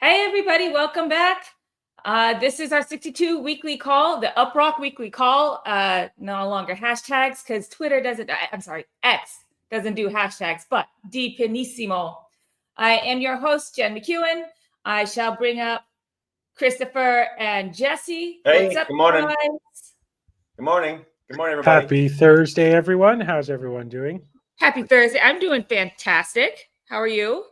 Hey, everybody, welcome back. This is our 62 weekly call, the UpRock weekly call. No longer hashtags because Twitter doesn't, X doesn't do hashtags, but DePINissimo. I am your host, Jen McEwen. I shall bring up Christopher and Jesse. Hey, what's up, good morning. guys? Good morning. Good morning, everybody. Happy Thursday, everyone. How's everyone doing? Happy Thursday. I'm doing fantastic. How are you?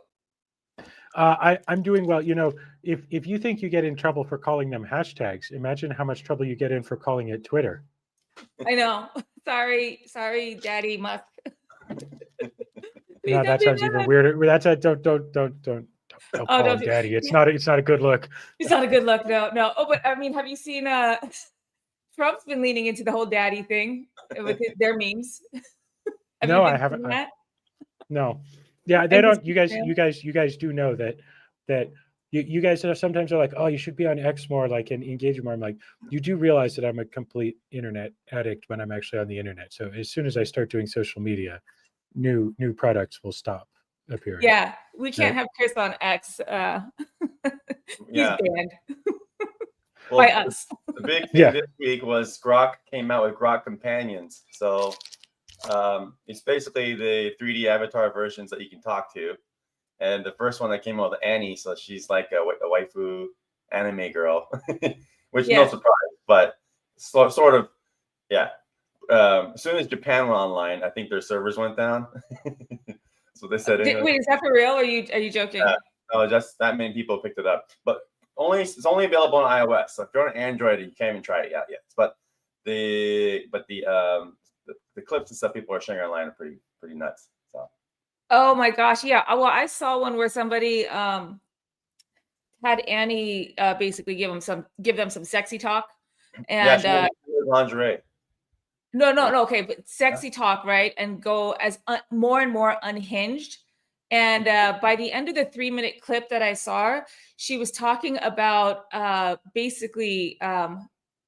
I'm doing well. You know, if you think you get in trouble for calling them hashtags, imagine how much trouble you get in for calling it Twitter. I know. Sorry, Daddy Musk. No, that sounds even weirder. That's a don't call him Daddy. It's not a good look. It's not a good look. No. Oh, but I mean, have you seen? Trump's been leaning into the whole daddy thing with their memes. No, I haven't. No. Yeah, they don't. You guys do know that you guys sometimes are like, oh, you should be on X more, like, and engage more. I'm like, you do realize that I'm a complete internet addict when I'm actually on the internet. So as soon as I start doing social media, new products will stop appearing. Yeah, we can't have Chris on X. He's banned by us. The big thing this week was Grok came out with Grok Companions. So it's basically the 3D avatar versions that you can talk to. And the first one that came out with Annie, so she's like a waifu anime girl, which no surprise, but sort of, yeah. As soon as Japan went online, I think their servers went down. So they said, wait, is that for real? Or are you joking? No, just that many people picked it up, but it's only available on iOS. So if you're on Android, you can't even try it yet. But the clips and stuff people are sharing online are pretty nuts. So. Oh my gosh, yeah. Well, I saw one where somebody had Annie basically give them some sexy talk, and lingerie. No. Okay, but sexy talk, right? And go as more and more unhinged. And by the end of the 3-minute clip that I saw, she was talking about basically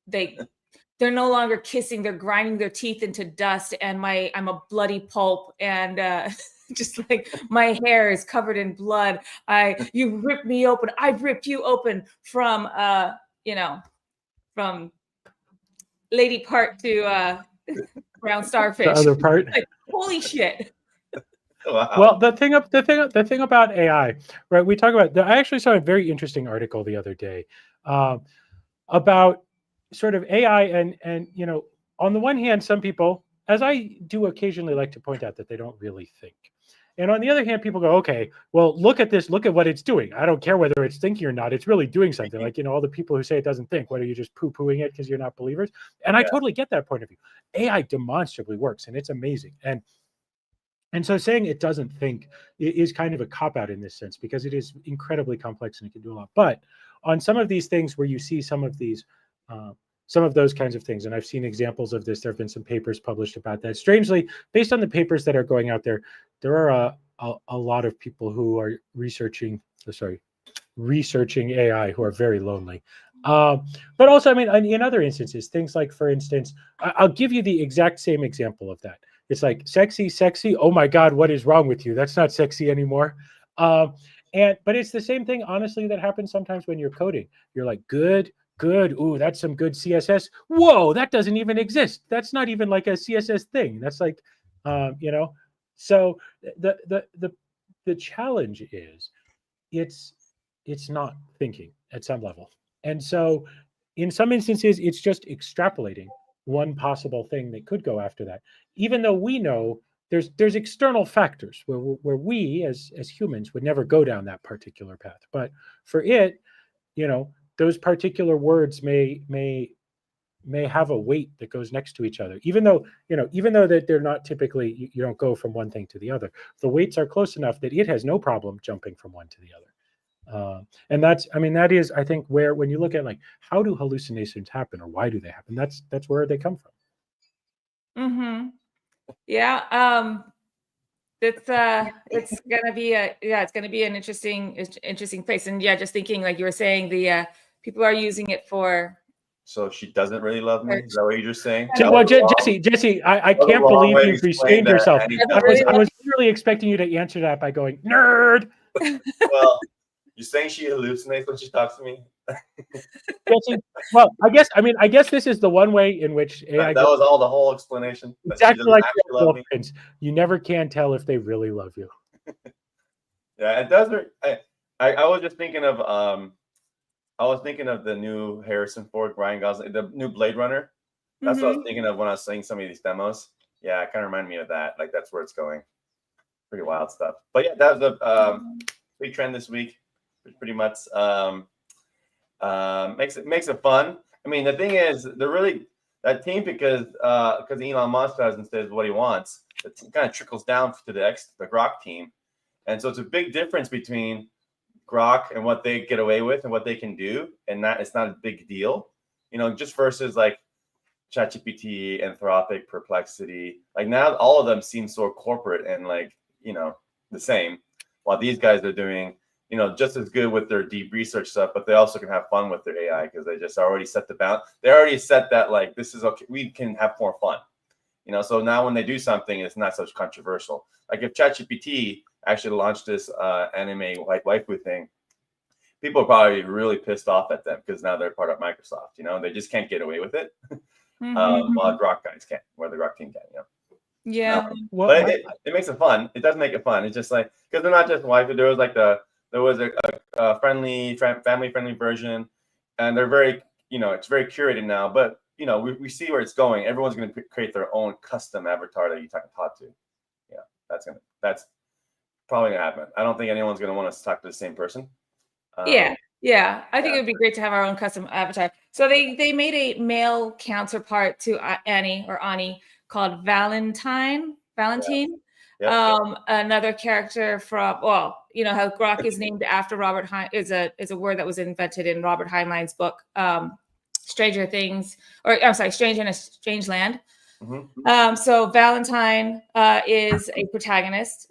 they're no longer kissing, they're grinding their teeth into dust, and I'm a bloody pulp, and just like my hair is covered in blood. You ripped me open, I've ripped you open from from lady part to brown starfish. The other part. Like, holy shit. Wow. Well, the thing about AI, right? We talk about. I actually saw a very interesting article the other day about sort of AI, and you know, on the one hand, some people, as I do occasionally, like to point out that they don't really think, and on the other hand, people go, okay, well, look at this, look at what it's doing. I don't care whether it's thinking or not; it's really doing something. Like, you know, all the people who say it doesn't think, what are you just poo-pooing it because you're not believers? And I totally get that point of view. AI demonstrably works, and it's amazing, and so saying it doesn't think is kind of a cop-out in this sense, because it is incredibly complex and it can do a lot. But on some of these things where you see some of those kinds of things, and I've seen examples of this, there have been some papers published about that. Strangely, based on the papers that are going out there, there are a lot of people who are researching AI who are very lonely. But also, I mean, in other instances, things like, for instance, I'll give you the exact same example of that. It's like sexy. Oh my God, what is wrong with you? That's not sexy anymore. But it's the same thing, honestly, that happens sometimes when you're coding. You're like, good. Ooh, that's some good CSS. Whoa, that doesn't even exist. That's not even like a CSS thing. That's like, you know. So the challenge is, it's not thinking at some level, and so in some instances, it's just extrapolating one possible thing that could go after that, even though we know there's external factors where we as humans would never go down that particular path. But for it, you know, those particular words may have a weight that goes next to each other, even though that they're not typically, you don't go from one thing to the other. The weights are close enough that it has no problem jumping from one to the other. And that is, I think, where, when you look at like, how do hallucinations happen or why do they happen? That's where they come from. Mm-hmm. Yeah. It's gonna be an interesting place. And yeah, just thinking, like you were saying, the people are using it for. So she doesn't really love me? Is that what you're just saying? Well, Jesse, I can't believe you restrained yourself. I was literally expecting you to answer that by going, nerd. Well, You're saying she hallucinates when she talks to me? Well, I guess this is the one way in which AI that was all the whole explanation. Exactly like your girlfriends. You never can tell if they really love you. Yeah, it does. I was just thinking of the new Harrison Ford, Ryan Gosling, the new Blade Runner. That's what I was thinking of when I was seeing some of these demos. Yeah, it kind of reminded me of that. Like that's where it's going. Pretty wild stuff. But yeah, that was a big trend this week. Pretty much makes it fun. I mean, the thing is, they're really that team because Elon Musk doesn't say what he wants. It kind of trickles down to the Grok team, and so it's a big difference between Grok and what they get away with and what they can do, and that it's not a big deal, just versus like ChatGPT, Anthropic, Perplexity. Like now, all of them seem so corporate and like the same, while these guys are doing just as good with their deep research stuff, but they also can have fun with their AI because they just already set the bound. They already set that like this is okay. We can have more fun, So now when they do something, it's not such controversial. Like if ChatGPT actually launched this anime like waifu thing, people are probably really pissed off at them because now they're part of Microsoft. They just can't get away with it. While Grok guys can, where the Grok team can. Yeah. But it makes it fun. It does make it fun. It's just like because they're not just waifu. There was a family friendly version, and they're very it's very curated now. But we see where it's going. Everyone's going to create their own custom avatar that you talk to. Yeah, that's probably gonna happen. I don't think anyone's going to want to talk to the same person. Yeah. I think it would be great to have our own custom avatar. So they made a male counterpart to Ani called Valentine. Yeah. Another character from how Grok is named after Robert is a word that was invented in Robert Heinlein's book Stranger Things, or I'm sorry, Strange in a Strange Land. So Valentine is the protagonist,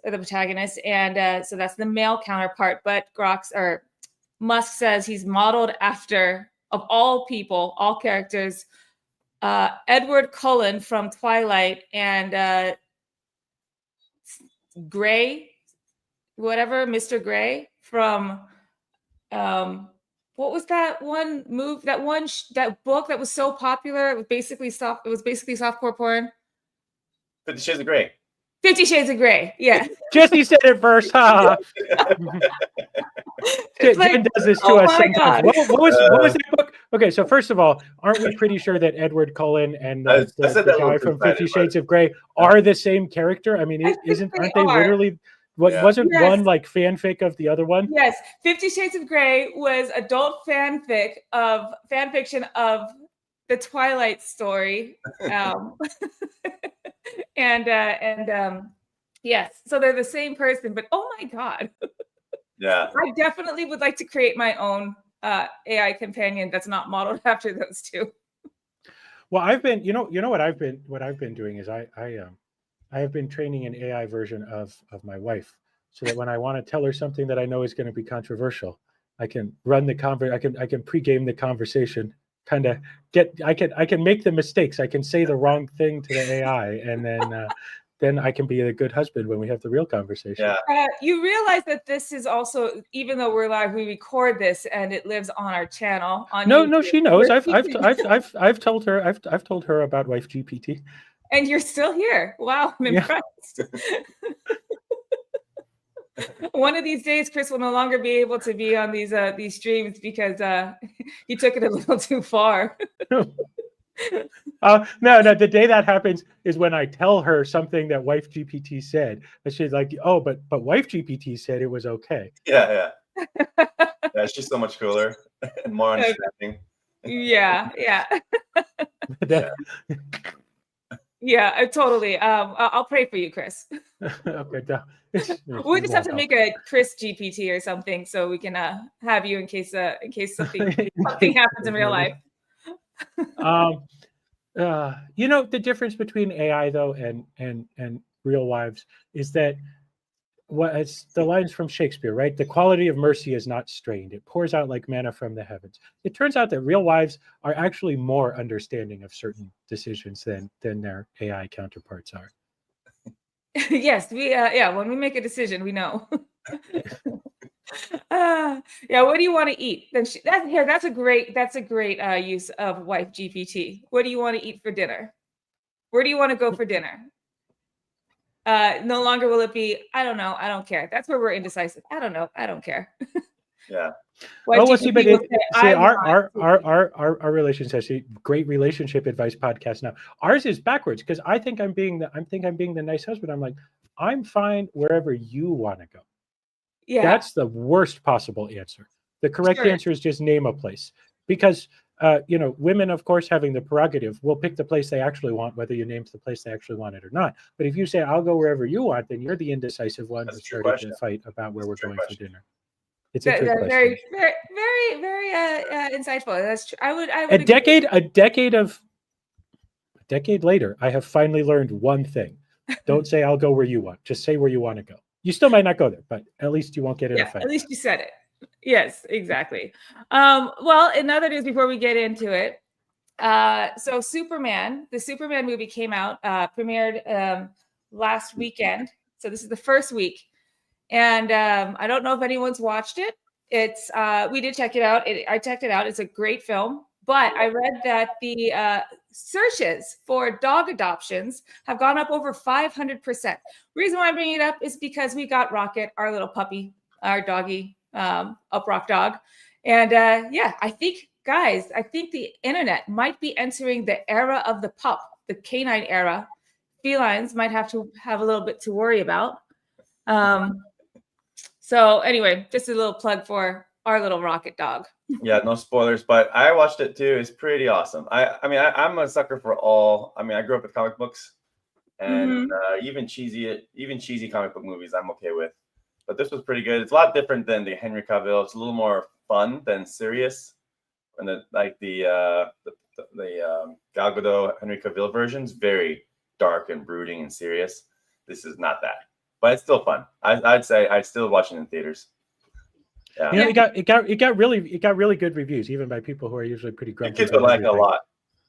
and so that's the male counterpart. But Musk says he's modeled after, of all people, all characters, Edward Cullen from Twilight and Gray, Mr. Gray from what was that one that book that was so popular? It was basically softcore porn. 50 Shades of Grey. 50 Shades of Grey. Yeah. Jesse said it first. Jen does this to us sometimes. What was that book? Okay, so first of all, aren't we pretty sure that Edward Cullen and the guy from 50 Shades of Grey are the same character? I mean, aren't they literally? Wasn't one like fanfic of the other one? Yes, 50 Shades of Grey was adult fanfiction of the Twilight story. Yes, so they're the same person, but oh my God. Yeah. I definitely would like to create my own AI companion that's not modeled after those two. Well, I've been, what I've been doing is I have been training an AI version of my wife so that when I want to tell her something that I know is going to be controversial, I can run the I can pregame the conversation, kind of I can make the mistakes. I can say the wrong thing to the AI, and then I can be a good husband when we have the real conversation. Yeah. You realize that this is also, even though we're live, we record this and it lives on our channel. No, she knows. I've told her about Wife GPT. And you're still here. Wow, I'm impressed. One of these days, Chris will no longer be able to be on these streams because he took it a little too far. No, the day that happens is when I tell her something that Wife GPT said, and she's like, "Oh, but Wife GPT said it was okay." Yeah. Yeah, she's so much cooler and more understanding. Yeah. Yeah, totally. I'll pray for you, Chris. Okay, we just have to make a Chris GPT or something so we can have you in case something happens in real life. The difference between AI though and real wives is that it's the lines from Shakespeare, right? The quality of mercy is not strained. It pours out like manna from the heavens. It turns out that real wives are actually more understanding of certain decisions than their AI counterparts are. Yes, when we make a decision, we know. Yeah. What do you want to eat? Then that's a great use of wife GPT. What do you want to eat for dinner? Where do you want to go for dinner? No longer will it be, I don't know, I don't care. That's where we're indecisive. I don't know, I don't care. Yeah. Wife Oh, well, see, GPT but will say, "I our relationship actually great relationship advice podcast now. Ours is backwards because I think I'm being the nice husband. I'm like, I'm fine wherever you want to go. Yeah, That's the worst possible answer. The correct Sure. answer is just name a place because women, of course, having the prerogative, will pick the place they actually want, whether you name the place they actually want it or not. But if you say I'll go wherever you want, then you're the indecisive one That's who a true started question. to fight about where we're True going question. for dinner. It's a trick question. very, very, very, very insightful. That's true. I would A decade later, I have finally learned one thing. Don't say I'll go where you want. Just say where you want to go. You still might not go there, but at least you won't get in a fight. At least you said it. Yes, exactly. Well, in other news, before we get into it, so the Superman movie came out, premiered last weekend. So this is the first week, and I don't know if anyone's watched it. It's we did check it out. I checked it out. It's a great film, but I read that the searches for dog adoptions have gone up over 500%. Reason why I'm bringing it up is because we got Rocket, our little puppy, our doggy, UpRock dog, and I think, guys, I think the internet might be entering the era of the pup, the canine era. Felines might have to have a little bit to worry about. So anyway, just a little plug for our little Rocket dog. Yeah, no spoilers, but I watched it too. It's pretty awesome. I'm a sucker for all. I mean, I grew up with comic books, and even cheesy comic book movies I'm okay with. But this was pretty good. It's a lot different than the Henry Cavill. It's a little more fun than serious. And the Gal Gadot Henry Cavill version's very dark and brooding and serious. This is not that, but it's still fun. I'd say I'd still watch it in theaters. Yeah. It got really good reviews, even by people who are usually pretty grumpy. Kids would like it a lot.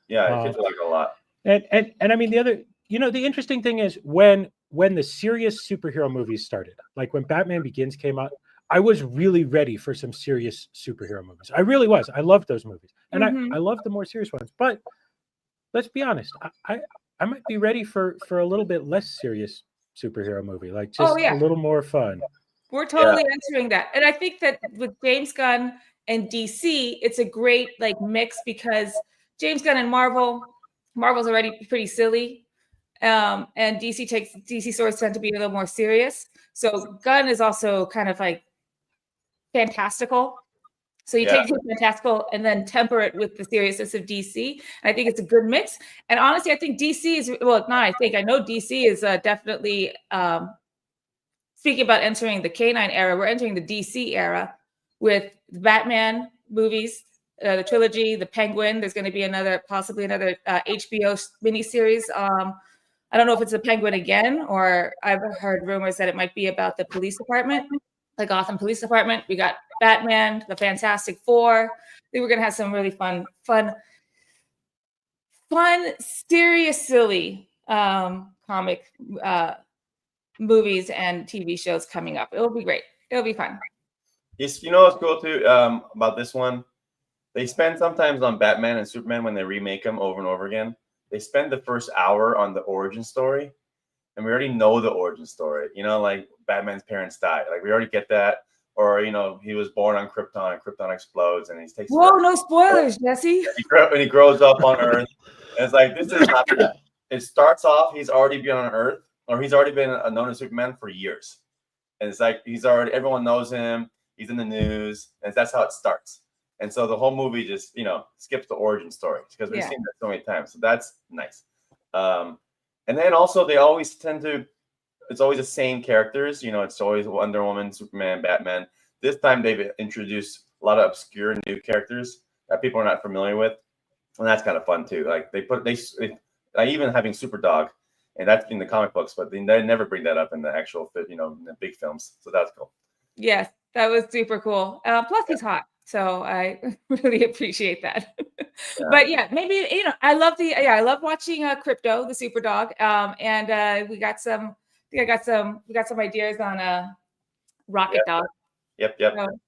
Yeah, kids would like it a lot. And I mean, the other, the interesting thing is when the serious superhero movies started, like when Batman Begins came out, I was really ready for some serious superhero movies. I really was. I loved those movies, and I loved the more serious ones. But let's be honest, I might be ready for a little bit less serious superhero movie, like just a little more fun. We're totally answering that. And I think that with James Gunn and DC, it's a great mix because James Gunn and Marvel's already pretty silly. And DC stories tend to be a little more serious. So Gunn is also kind of fantastical. So you take the fantastical and then temper it with the seriousness of DC. And I think it's a good mix. And honestly, I think DC is, I know DC is definitely, speaking about entering the canine era, we're entering the DC era with the Batman movies, the trilogy, the Penguin. There's going to be possibly another HBO miniseries. I don't know if it's the Penguin again, or I've heard rumors that it might be about the police department, the Gotham Police Department. We got Batman, the Fantastic Four. I think we're going to have some really fun, serious, silly comic movies and TV shows coming up. It'll be great. It'll be fun. Yes, what's cool too about this one? They spend sometimes on Batman and Superman when they remake them over and over again. They spend the first hour on the origin story, and we already know the origin story. Like Batman's parents died. Like we already get that. Or he was born on Krypton, and Krypton explodes, and he takes. Whoa, no spoilers, Jesse. He grows up on Earth, and it's like this is not that. It starts off he's already been on Earth, or he's already been known as Superman for years, and it's like everyone knows him. He's in the news, and that's how it starts. And so the whole movie just skips the origin story because we've seen that so many times. So that's nice. And then also they always it's always the same characters. It's always Wonder Woman, Superman, Batman. This time they've introduced a lot of obscure new characters that people are not familiar with, and that's kind of fun too. Like they even having Superdog, and that's in the comic books, but they never bring that up in the actual in the big films. So that's cool. Yes, that was super cool. Plus he's hot, so I really appreciate that. But maybe I love watching Crypto, the super dog. And we got some ideas on Rocket Dog. Yep. So,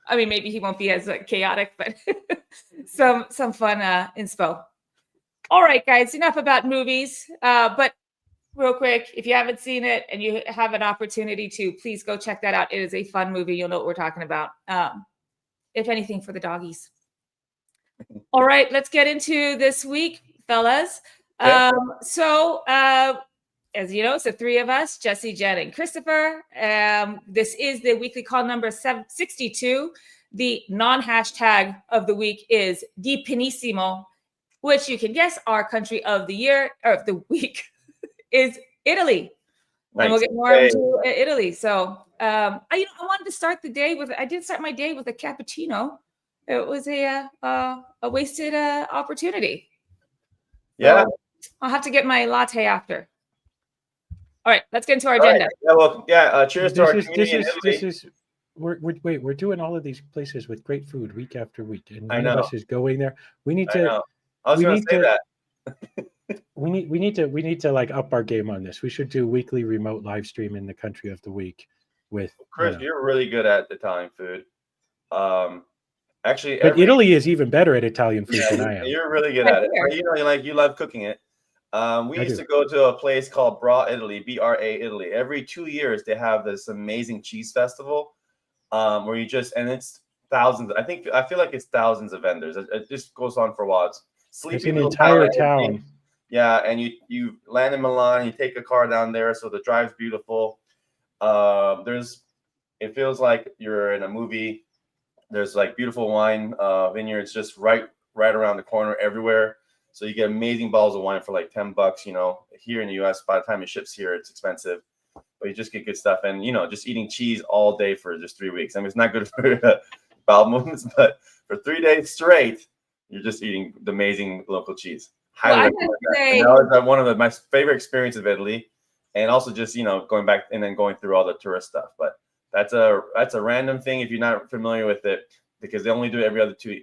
I mean, maybe he won't be as chaotic, but some fun inspo. All right, guys, enough about movies. But real quick, if you haven't seen it and you have an opportunity to, please go check that out. It is a fun movie. You'll know what we're talking about. If anything, for the doggies. All right, let's get into this week, fellas. Okay. As you know, it's the three of us, Jesse, Jen, and Christopher. This is the weekly call number 762. The non-hashtag of the week is DePINissimo, which you can guess our country of the year or of the week is Italy. Nice. And we'll get more into Italy. So I wanted to start the day with, I did start my day with a cappuccino. It was a wasted opportunity. Yeah. So I'll have to get my latte after. All right, let's get into our agenda. Right. Yeah, well, cheers to our community in Italy. We're doing all of these places with great food week after week, and I none know. of us is going there. We need I to. know. I was going to say that. We need to like up our game on this. We should do weekly remote live stream in the country of the week with Chris. You're really good at Italian food. Actually, but Italy is even better at Italian food than I am. You're really good at it. You love cooking it. We used to go to a place called Bra Italy, BRA Italy. Every 2 years, they have this amazing cheese festival where and it's thousands. I feel like it's thousands of vendors. It just goes on for a while. It's an entire town. Yeah, and you land in Milan, you take a car down there, so the drive's beautiful. It feels like you're in a movie. There's like beautiful wine vineyards just right around the corner everywhere. So you get amazing bottles of wine for like $10. You know, here in the US, by the time it ships here, it's expensive. But you just get good stuff, and just eating cheese all day for just 3 weeks. I mean, it's not good for bowel movements, but for 3 days straight, you're just eating the amazing local chease. Highly recommend that. And that was one of my favorite experiences of Italy, and also just going back and then going through all the tourist stuff. But that's a random thing if you're not familiar with it, because they only do it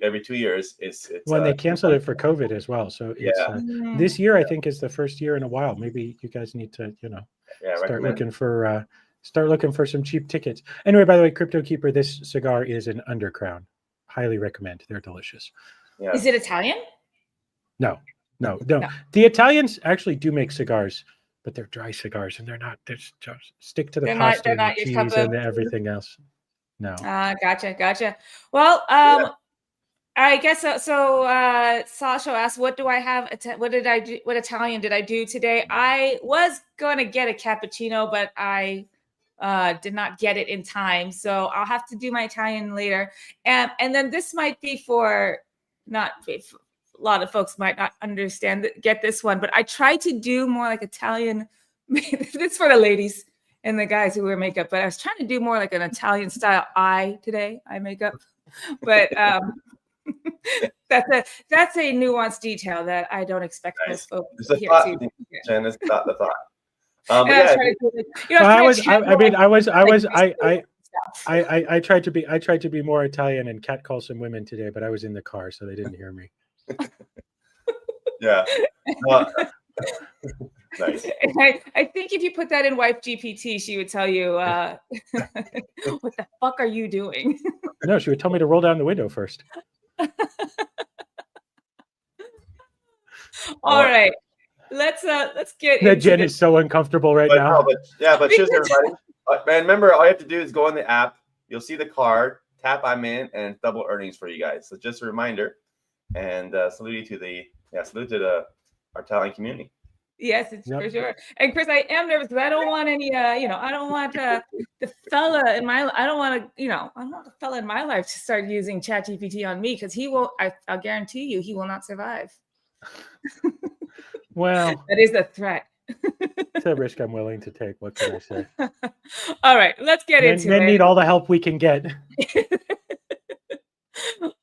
every 2 years. It's when they canceled it for COVID as well. So it's, this year I think is the first year in a while. Maybe you guys need to start looking for some cheap tickets. Anyway, by the way, Crypto Keeper, this cigar is an Undercrown. Highly recommend. They're delicious. Yeah. Is it Italian? No. The Italians actually do make cigars, but they're dry cigars, and they're just stick to the pasta and the cheese and everything else. No. Gotcha. Well, I guess so. Sasha asked, "What do I have? What did I do? What Italian did I do today?" I was going to get a cappuccino, but I did not get it in time, so I'll have to do my Italian later. And then this might be for a lot of folks might not get this one, but I tried to do more like Italian. This for the ladies and the guys who wear makeup, but I was trying to do more like an Italian style eye makeup, but that's a nuanced detail that I don't expect most folks to hear. Jen, it's not the thought. I tried to be more Italian and catcall some women today, but I was in the car, so they didn't hear me. Yeah. Nice. I think if you put that in Wife GPT, she would tell you, what the fuck are you doing? No, she would tell me to roll down the window first. All right. Let's get into Jen is so uncomfortable right now. But cheers, everybody. Man, remember, all you have to do is go in the app. You'll see the card, tap I'm in, and double earnings for you guys. So just a reminder. And salute to our Italian community. Yes, it's for sure. And Chris, I am nervous because I don't want any, I don't want the fella in my, I don't want the fella in my life to start using ChatGPT on me, because he will. I'll guarantee you, he will not survive. Well, that is a threat. It's a risk I'm willing to take. What can I say? All right, let's get into it. Men need all the help we can get.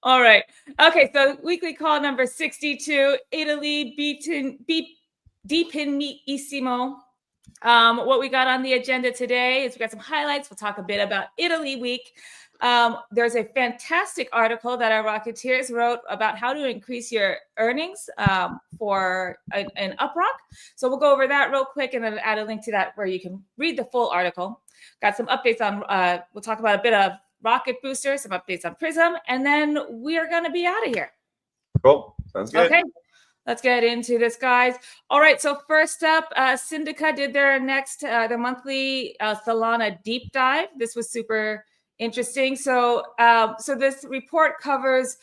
All right. Okay, so weekly call number 62, Italy, DePINissimo. What we got on the agenda today is we got some highlights. We'll talk a bit about Italy week. There's a fantastic article that our Rocketeers wrote about how to increase your earnings for an UpRock. So we'll go over that real quick and then add a link to that where you can read the full article. Got some updates on, we'll talk about a bit of rocket booster, some updates on Prism, and then we are going to be out of here. Cool. Sounds good. Okay. Let's get into this, guys. All right. So first up, Syndica did their their monthly Solana deep dive. This was super interesting. So, so this report covers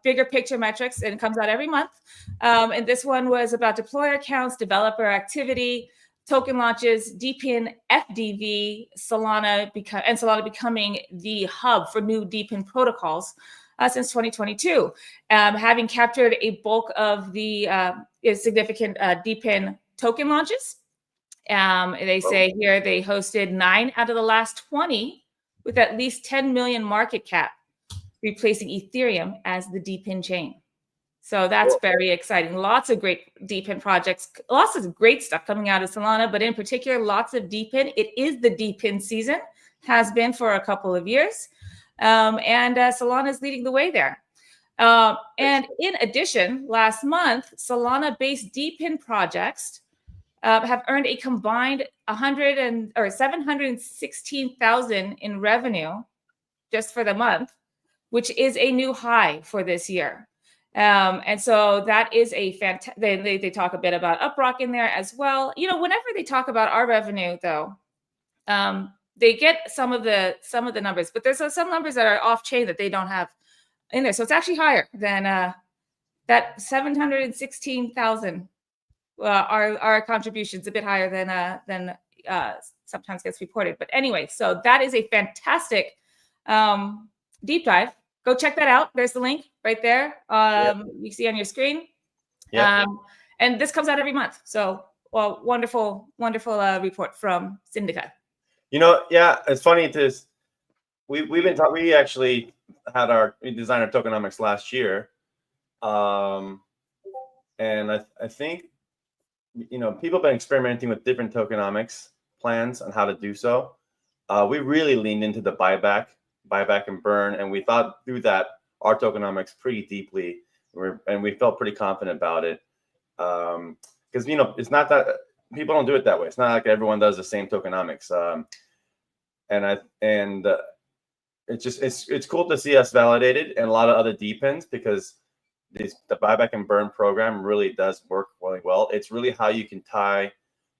bigger picture metrics, and it comes out every month. And this one was about deployer accounts, developer activity, token launches, DePIN, FDV, Solana becoming the hub for new DePIN protocols since 2022, having captured a bulk of the significant DePIN token launches. They say here they hosted 9 out of the last 20 with at least 10 million market cap, replacing Ethereum as the DePIN chain. So that's very exciting. Lots of great DePIN projects, lots of great stuff coming out of Solana, but in particular, lots of DePIN. It is the DePIN season, has been for a couple of years. And Solana is leading the way there. And in addition, last month, Solana-based DePIN projects have earned a combined 716,000 in revenue just for the month, which is a new high for this year. And so that is a fantastic. They talk a bit about UpRock in there as well. You know, whenever they talk about our revenue, though, they get some of the numbers, but there's some numbers that are off chain that they don't have in there. So it's actually higher than that 716,000. Our contributions a bit higher than sometimes gets reported. But anyway, so that is a fantastic deep dive. Go check that out. There's the link right there. You see on your screen. And this comes out every month. So, well, wonderful report from Syndica. You know, yeah, it's funny to we actually we designed our tokenomics last year, and I think, you know, people have been experimenting with different tokenomics plans on how to do so. We really leaned into the buyback and burn, and we thought through that our tokenomics pretty deeply, and we felt pretty confident about it, because, you know, it's not that people don't do it that way. It's not like everyone does the same tokenomics, it's cool to see us validated and a lot of other DePINs, because the buyback and burn program really does work really well. It's really how you can tie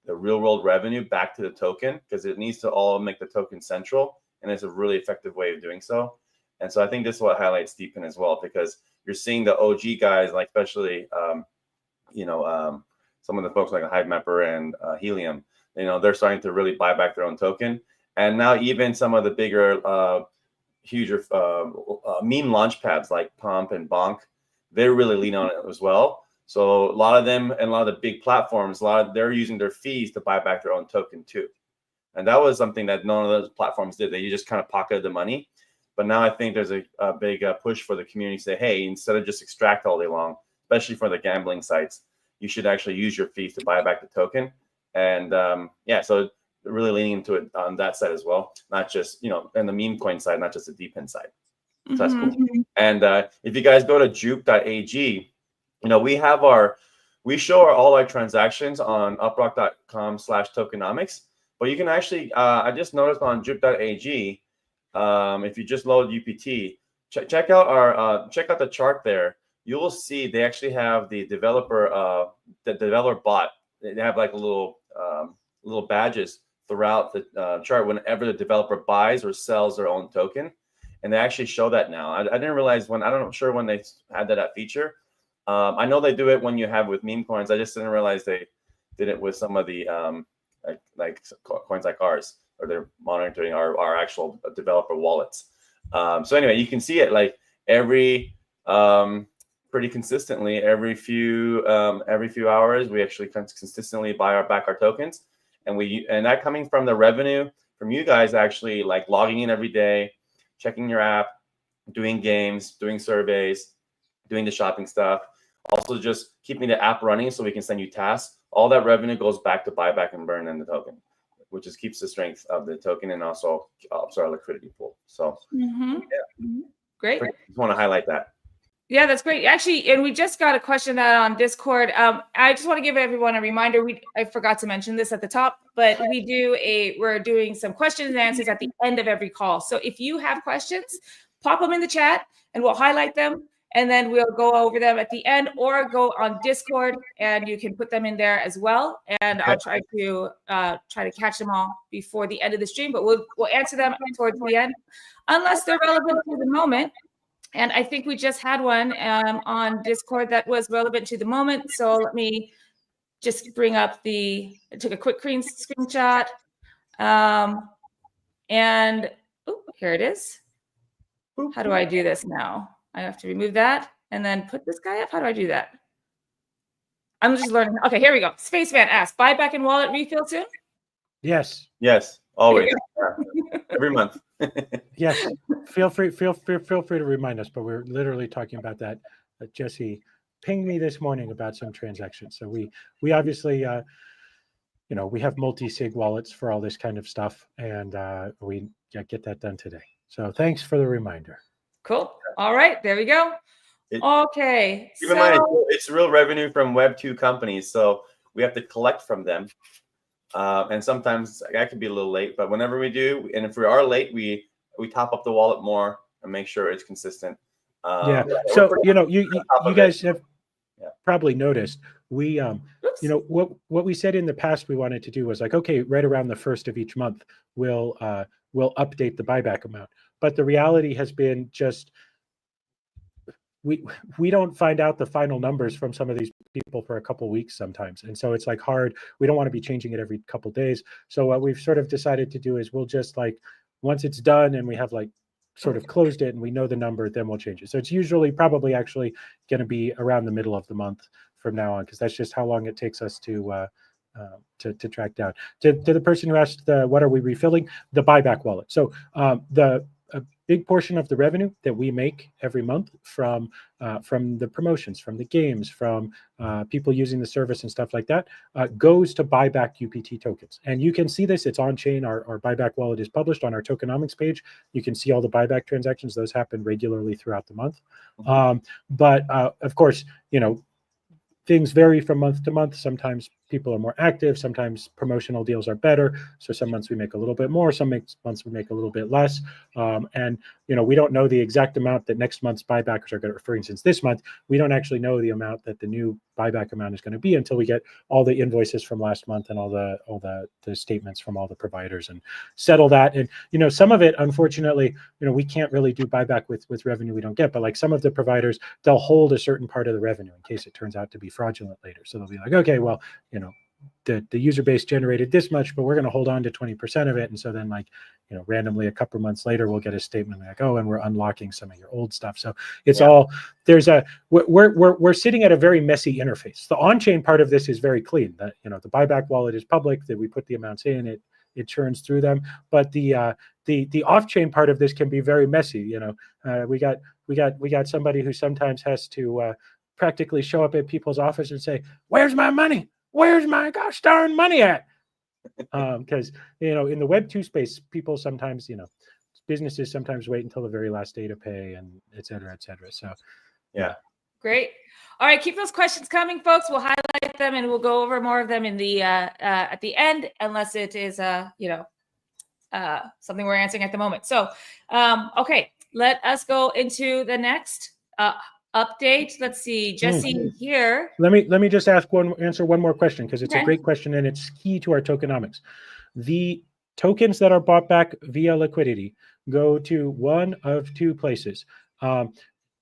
the real world revenue back to the token, because it needs to all make the token central, and it's a really effective way of doing so. And so I think this is what highlights DePIN as well, because you're seeing the OG guys, like especially some of the folks like Hivemapper and Helium, you know, they're starting to really buy back their own token. And now even some of the bigger, huger meme launch pads like Pump and Bonk, they're really leaning on it as well. So a lot of them and a lot of the big platforms, they're using their fees to buy back their own token too. And that was something that none of those platforms did. They just kind of pocketed the money. But now I think there's a big push for the community to say, hey, instead of just extract all day long, especially for the gambling sites, you should actually use your fees to buy back the token. And so really leaning into it on that side as well, not just, you know, and the meme coin side, not just the DePIN side. So that's cool. And if you guys go to juke.ag, you know, we show all our transactions on uprock.com/tokenomics, but you can actually, I just noticed on juke.ag, if you just load UPT, check out the chart there. You will see they actually have the developer bot. They have like little badges throughout the chart whenever the developer buys or sells their own token, and they actually show that now. I didn't realize I'm not sure when they had that feature. I know they do it when you have with meme coins. I just didn't realize they did it with some of the like coins like ours, or they're monitoring our actual developer wallets. So anyway, you can see it like pretty consistently every few hours. We actually consistently buy back our tokens, and that coming from the revenue from you guys actually like logging in every day, checking your app, doing games, doing surveys, doing the shopping stuff, also just keeping the app running so we can send you tasks. All that revenue goes back to buyback and burn in the token, which just keeps the strength of the token and also ups our liquidity pool. So Great. Just want to highlight that. Yeah, that's great. Actually, and we just got a question that on Discord. I just want to give everyone a reminder. I forgot to mention this at the top, but we're doing some questions and answers at the end of every call. So if you have questions, pop them in the chat and we'll highlight them, and then we'll go over them at the end, or go on Discord and you can put them in there as well. And I'll try to catch them all before the end of the stream, but we'll answer them towards the end, unless they're relevant to the moment. And I think we just had one on Discord that was relevant to the moment. So let me just bring up I took a quick screenshot. And here it is. How do I do this now? I have to remove that and then put this guy up. How do I do that? I'm just learning. Okay, here we go. Spaceman asks, buyback and wallet refill soon? Yes. Yes, always. Every month. Yes. Feel free to remind us, but we're literally talking about that. Jesse pinged me this morning about some transactions. So we obviously we have multi-sig wallets for all this kind of stuff, and we get that done today. So thanks for the reminder. Cool. All right, there we go. Okay. Keep in mind, it's real revenue from Web 2 companies, so we have to collect from them. And sometimes that could be a little late, but whenever we do, and if we are late, we top up the wallet more and make sure it's consistent. Yeah. So you guys have probably noticed we what we said in the past we wanted to do was like, okay, right around the first of each month we'll update the buyback amount. But the reality has been just we don't find out the final numbers from some of these people for a couple weeks sometimes, and so it's like hard. We don't want to be changing it every couple days. So what we've sort of decided to do is we'll just like, once it's done and we have like sort of closed it and we know the number, then we'll change it. So it's usually probably actually going to be around the middle of the month from now on, because that's just how long it takes us to track down. To the person who asked what are we refilling, the buyback wallet. So a big portion of the revenue that we make every month from the promotions, from the games, from people using the service and stuff like that, goes to buyback UPT tokens. And you can see this, it's on chain. Our buyback wallet is published on our tokenomics page. You can see all the buyback transactions. Those happen regularly throughout the month. But of course, things vary from month to month. Sometimes people are more active. Sometimes promotional deals are better. So some months we make a little bit more. Some months we make a little bit less. And we don't know the exact amount that next month's buybacks are going to. For instance, this month we don't actually know the amount that the new buyback amount is going to be until we get all the invoices from last month and all the statements from all the providers and settle that. And some of it, unfortunately, we can't really do buyback with revenue we don't get. But like some of the providers, they'll hold a certain part of the revenue in case it turns out to be fraudulent later. So they'll be like, okay, well, the user base generated this much, but we're going to hold on to 20% of it. And so then randomly a couple months later, we'll get a statement like, oh, and we're unlocking some of your old stuff. So it's we're sitting at a very messy interface. The on-chain part of this is very clean. That, the buyback wallet is public, that we put the amounts in, it churns through them. But the off-chain part of this can be very messy. We got somebody who sometimes has to practically show up at people's office and say, where's my money? Where's my gosh darn money at? Because, in the Web 2 space, people sometimes, businesses sometimes wait until the very last day to pay, and et cetera, et cetera. So, yeah. Great. All right. Keep those questions coming, folks. We'll highlight them and we'll go over more of them in the at the end, unless it is, something we're answering at the moment. So, okay, let us go into the next update. Let's see, Jesse here. Let me just answer one more question, because it's a great question and it's key to our tokenomics. The tokens that are bought back via liquidity go to one of two places.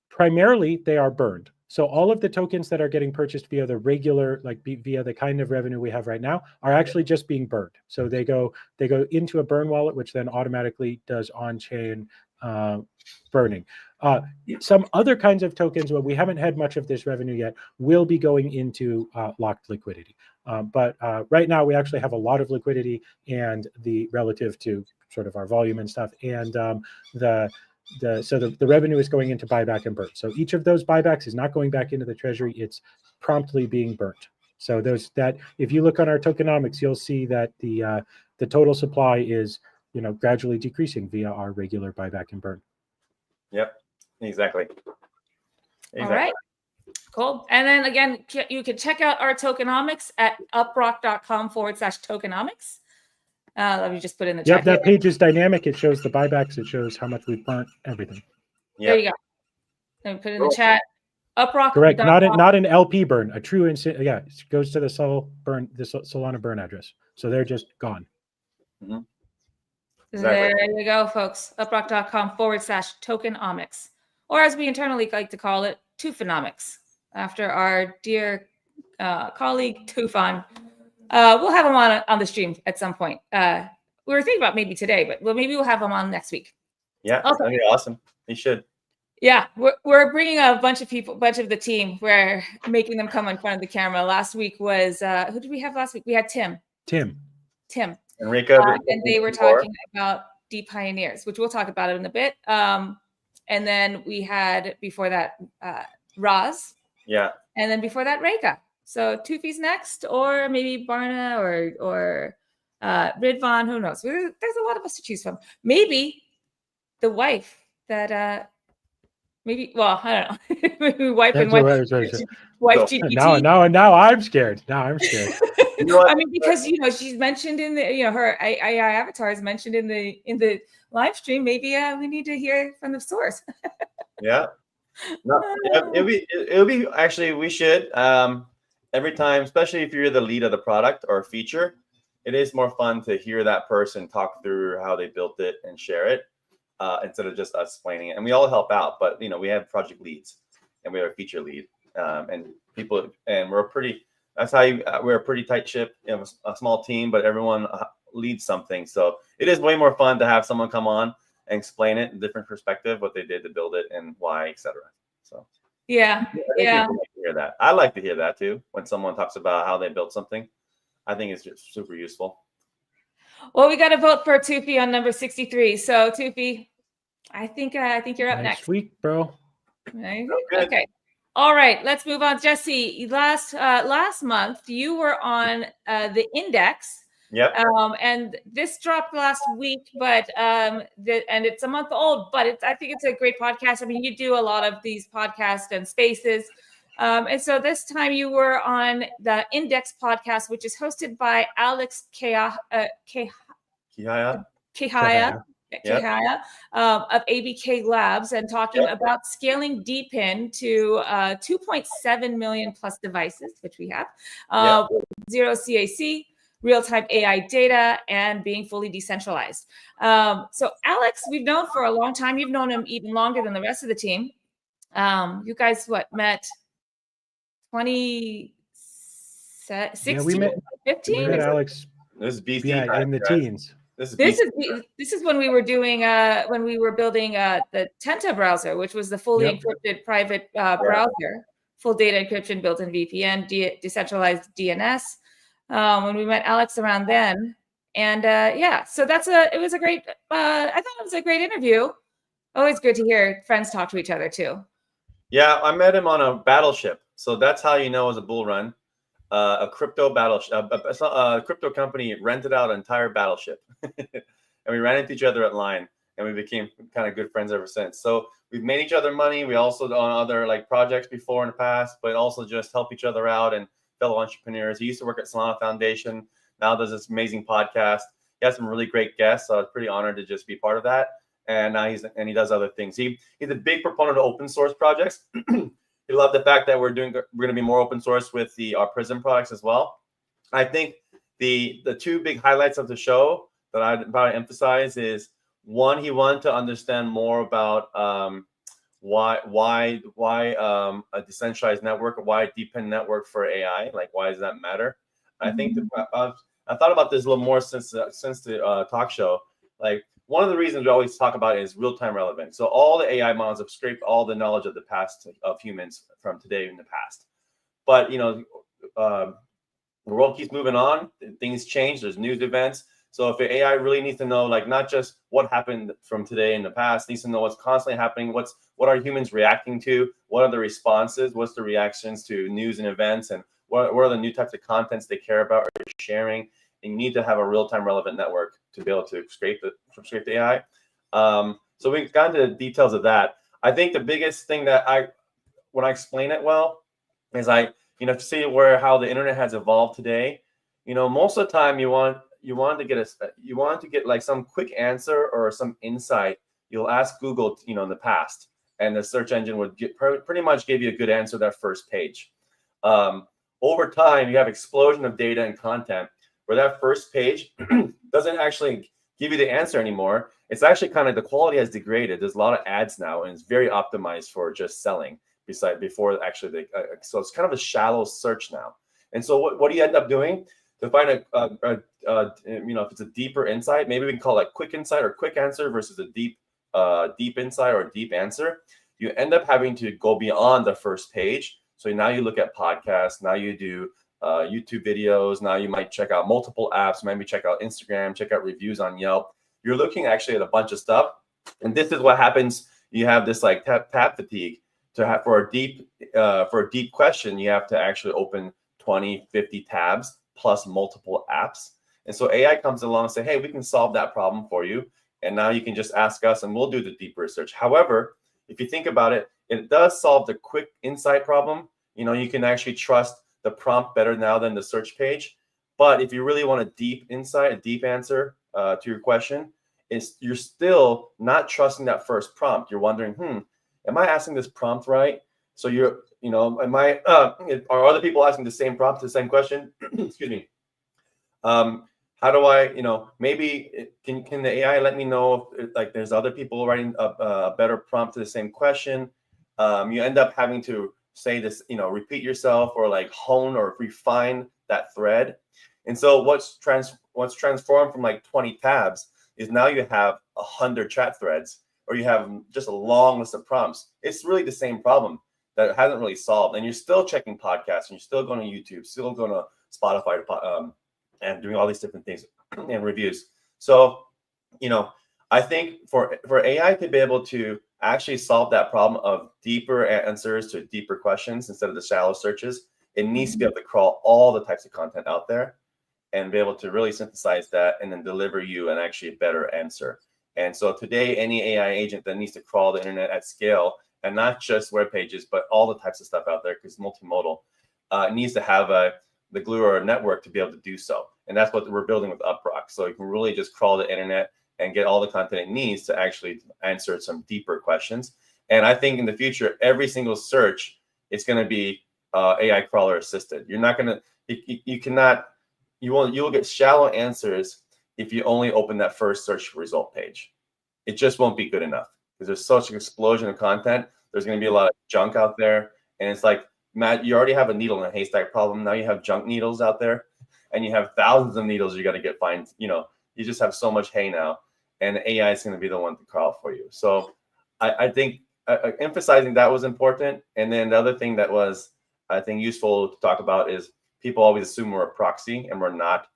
Primarily, they are burned. So all of the tokens that are getting purchased via the regular, via the kind of revenue we have right now, are actually just being burned. So they go into a burn wallet, which then automatically does on-chain burning. Some other kinds of tokens, where we haven't had much of this revenue yet, will be going into locked liquidity. But right now, we actually have a lot of liquidity, and the relative to sort of our volume and stuff, and the revenue is going into buyback and burn. So each of those buybacks is not going back into the treasury; it's promptly being burnt. So if you look on our tokenomics, you'll see that the total supply is gradually decreasing via our regular buyback and burn. Yep, exactly. Exactly. All right. Cool. And then again, you can check out our tokenomics at uprock.com/tokenomics. Let me just put in the chat. Yep, that page is dynamic. It shows the buybacks. It shows how much we've burnt, everything. Yep. There you go. Let me put it in the chat. UpRock. Correct. Not an LP burn. A true yeah, it goes to the Solana burn address. So they're just gone. Mm-hmm. Exactly. There you go, folks. UpRock.com/tokenomics, or as we internally like to call it, Tufenomics, after our dear colleague Tufan. We'll have him on the stream at some point. We were thinking about maybe today, but maybe we'll have him on next week. Yeah, okay. That'd be awesome. You should. Yeah, we're bringing a bunch of the team. We're making them come in front of the camera. Last week was who did we have last week? We had Tim. Enrica, and they were talking about DePInners, which we'll talk about it in a bit. And then we had before that Roz. Yeah. And then before that Reka. So Tufi's next, or maybe Barna or Ridvan. Who knows? There's a lot of us to choose from. Maybe the wife that maybe. Well, I don't know. Maybe wife and wife. Wife GPT. Now I'm scared. You know what? I mean, because she's mentioned in the her AI avatar is mentioned in the live stream. Maybe we need to hear from the source. Yeah. No, it'll be actually we should every time, especially if you're the lead of the product or feature, it is more fun to hear that person talk through how they built it and share it instead of just us explaining it. And we all help out, but we have project leads and we have a feature lead and people, and we're a pretty tight ship, a small team, but everyone leads something. So it is way more fun to have someone come on and explain it in a different perspective, what they did to build it and why, etc. So yeah. Like to hear that. I like to hear that too when someone talks about how they built something. I think it's just super useful. Well, we got to vote for Tufi on number 63. So Tufi, I think you're up next week, bro. Okay. All right, let's move on. Jesse, last month you were on the index. Yep. And this dropped last week, but and it's a month old, but I think it's a great podcast. I mean, you do a lot of these podcasts and spaces. And so this time you were on the Index podcast, which is hosted by Alex Kehaya of ABK Labs, and talking about scaling DePIN to 2.7 million plus devices, which we have, zero CAC, real-time AI data, and being fully decentralized. So Alex, we've known for a long time. You've known him even longer than the rest of the team. You guys, met 2016, we met 15? We met Alex. This is BC in the teens. This is when we were doing when we were building the Tenta browser, which was the fully encrypted private browser, full data encryption, built-in VPN, decentralized DNS. When we met Alex around then, and so it was a great. I thought it was a great interview. Always good to hear friends talk to each other too. Yeah, I met him on a battleship, so that's how it was a bull run. A crypto battleship, a crypto company rented out an entire battleship, and we ran into each other at line, and we became kind of good friends ever since. So we've made each other money. We also done other projects before in the past, but also just help each other out and fellow entrepreneurs. He used to work at Solana Foundation. Now does this amazing podcast. He has some really great guests, so I was pretty honored to just be part of that. And now he does other things. He's a big proponent of open source projects. He loved the fact that we're going to be more open source with our Prism products as well. I think the two big highlights of the show that I'd probably emphasize is, one, he wanted to understand more about why a decentralized network, or why a DePIN network for AI, why does that matter? I think I thought about this a little more since the talk show. One of the reasons we always talk about is real-time relevance. So all the AI models have scraped all the knowledge of the past of humans from today in the past. But the world keeps moving on. Things change. There's news events. So if the AI really needs to know, not just what happened from today in the past, needs to know what's constantly happening. What are humans reacting to? What are the responses? What's the reactions to news and events? And what are the new types of contents they care about or sharing? And you need to have a real-time relevant network to be able to scrape the AI. So we got into the details of that. I think the biggest thing that when I explain it well is to see how the internet has evolved today. Most of the time you want to get like some quick answer or some insight. You'll ask Google, in the past, and the search engine would pretty much give you a good answer that first page. Over time, you have explosion of data and content where that first page doesn't actually give you the answer anymore. It's actually kind of, the quality has degraded. There's a lot of ads now, and it's very optimized for just selling. Before actually, so it's kind of a shallow search now. And so what do you end up doing to find if it's a deeper insight? Maybe we can call it quick insight or quick answer versus a deep insight or a deep answer. You end up having to go beyond the first page. So now you look at podcasts. Now you do YouTube videos. Now you might check out multiple apps. Maybe check out Instagram. Check out reviews on Yelp. You're looking actually at a bunch of stuff, and this is what happens. You have this like tab fatigue. For a deep question, you have to actually open 20, 50 tabs plus multiple apps. And so AI comes along and say, hey, we can solve that problem for you. And now you can just ask us and we'll do the deep research. However, if you think about it, it does solve the quick insight problem. You can actually trust the prompt better now than the search page. But if you really want a deep insight, a deep answer to your question, you're still not trusting that first prompt. You're wondering, am I asking this prompt right? So are other people asking the same prompt, the same question? Excuse me. How do I, maybe can the AI let me know if like there's other people writing a better prompt to the same question? You end up having to say this, repeat yourself or like hone or refine that thread. And so what's transformed from like 20 tabs is now you have 100 chat threads, or you have just a long list of prompts. It's really the same problem that hasn't really solved. And you're still checking podcasts, and you're still going to YouTube, still going to Spotify, and doing all these different things and reviews. So, I think for AI to be able to actually solve that problem of deeper answers to deeper questions instead of the shallow searches, it needs to be able to crawl all the types of content out there and be able to really synthesize that and then deliver you an actually better answer. And so today, any AI agent that needs to crawl the internet at scale, and not just web pages, but all the types of stuff out there, because multimodal, needs to have the glue or a network to be able to do so. And that's what we're building with UpRock. So you can really just crawl the internet and get all the content it needs to actually answer some deeper questions. And I think in the future, every single search, it's going to be AI crawler assisted. You're not going to, you will get shallow answers if you only open that first search result page. It just won't be good enough because there's such an explosion of content. There's going to be a lot of junk out there. And it's like, Matt, you already have a needle in a haystack problem. Now you have junk needles out there, and you have thousands of needles you got to find. You just have so much hay now, and AI is going to be the one to crawl for you. So I think emphasizing that was important. And then the other thing that was, I think, useful to talk about is people always assume we're a proxy, and we're not.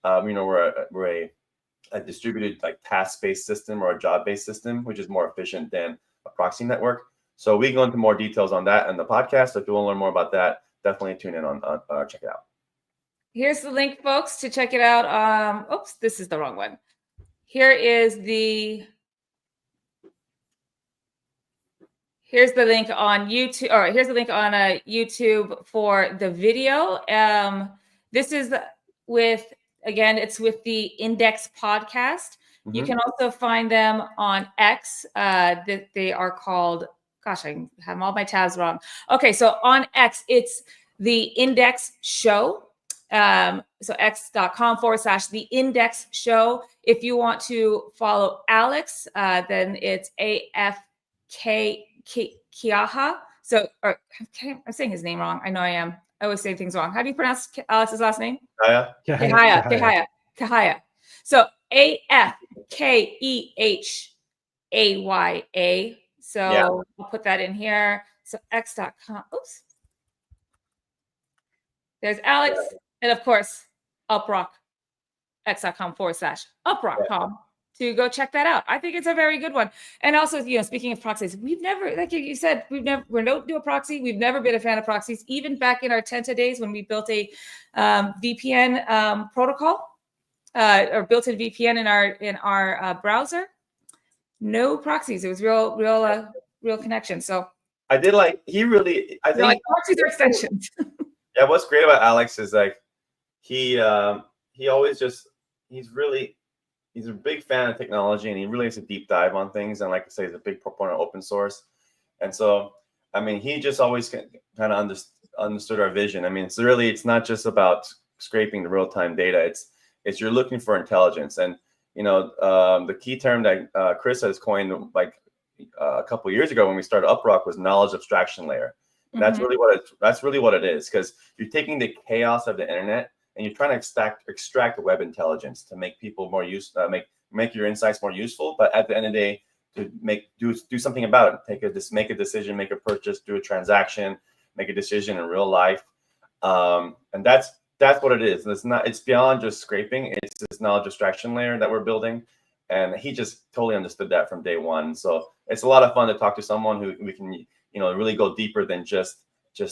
We're a distributed like task-based system or a job-based system, which is more efficient than a proxy network. So we can go into more details on that in the podcast. So if you want to learn more about that, definitely tune in on check it out. Here's the link, folks, to check it out. Oops, this is the wrong one. Here's the link on YouTube, or here's the link on YouTube for the video. This is it's with the Index podcast. Mm-hmm. You can also find them on X. They are called, gosh, I have all my tabs wrong. Okay, so on X, it's the Index Show. So x.com/the Index Show. If you want to follow Alex, then it's AFK Kiaha. So, I'm saying his name wrong. I know I am. I always say things wrong. How do you pronounce Alex's last name? Kahaya. So AFKEHAYA. So I'll put that in here. So x.com. Oops. There's Alex. And of course, UpRock, x.com/UpRock.com to go check that out. I think it's a very good one. And also, speaking of proxies, we've never, like you said, we don't do a proxy. We've never been a fan of proxies. Even back in our Tenta days when we built a VPN protocol or built-in VPN in our browser, no proxies. It was real connection. So I did like, he really, I They're think, like proxies or extensions. yeah, what's great about Alex is like, he always just, he's a big fan of technology, and he really has a deep dive on things. And like I say, he's a big proponent of open source. And so, I mean, he just always kind of understood our vision. I mean, it's not just about scraping the real-time data. It's you're looking for intelligence. And, you know, the key term that Chris has coined like a couple of years ago when we started UpRock was knowledge abstraction layer. And that's really what it is, because you're taking the chaos of the internet and you're trying to extract web intelligence to make people more make your insights more useful. But at the end of the day, to do something about it, make a decision, make a purchase, do a transaction, make a decision in real life, and that's what it is. It's beyond just scraping. It's this knowledge abstraction layer that we're building, and he just totally understood that from day one. So it's a lot of fun to talk to someone who we can, you know, really go deeper than just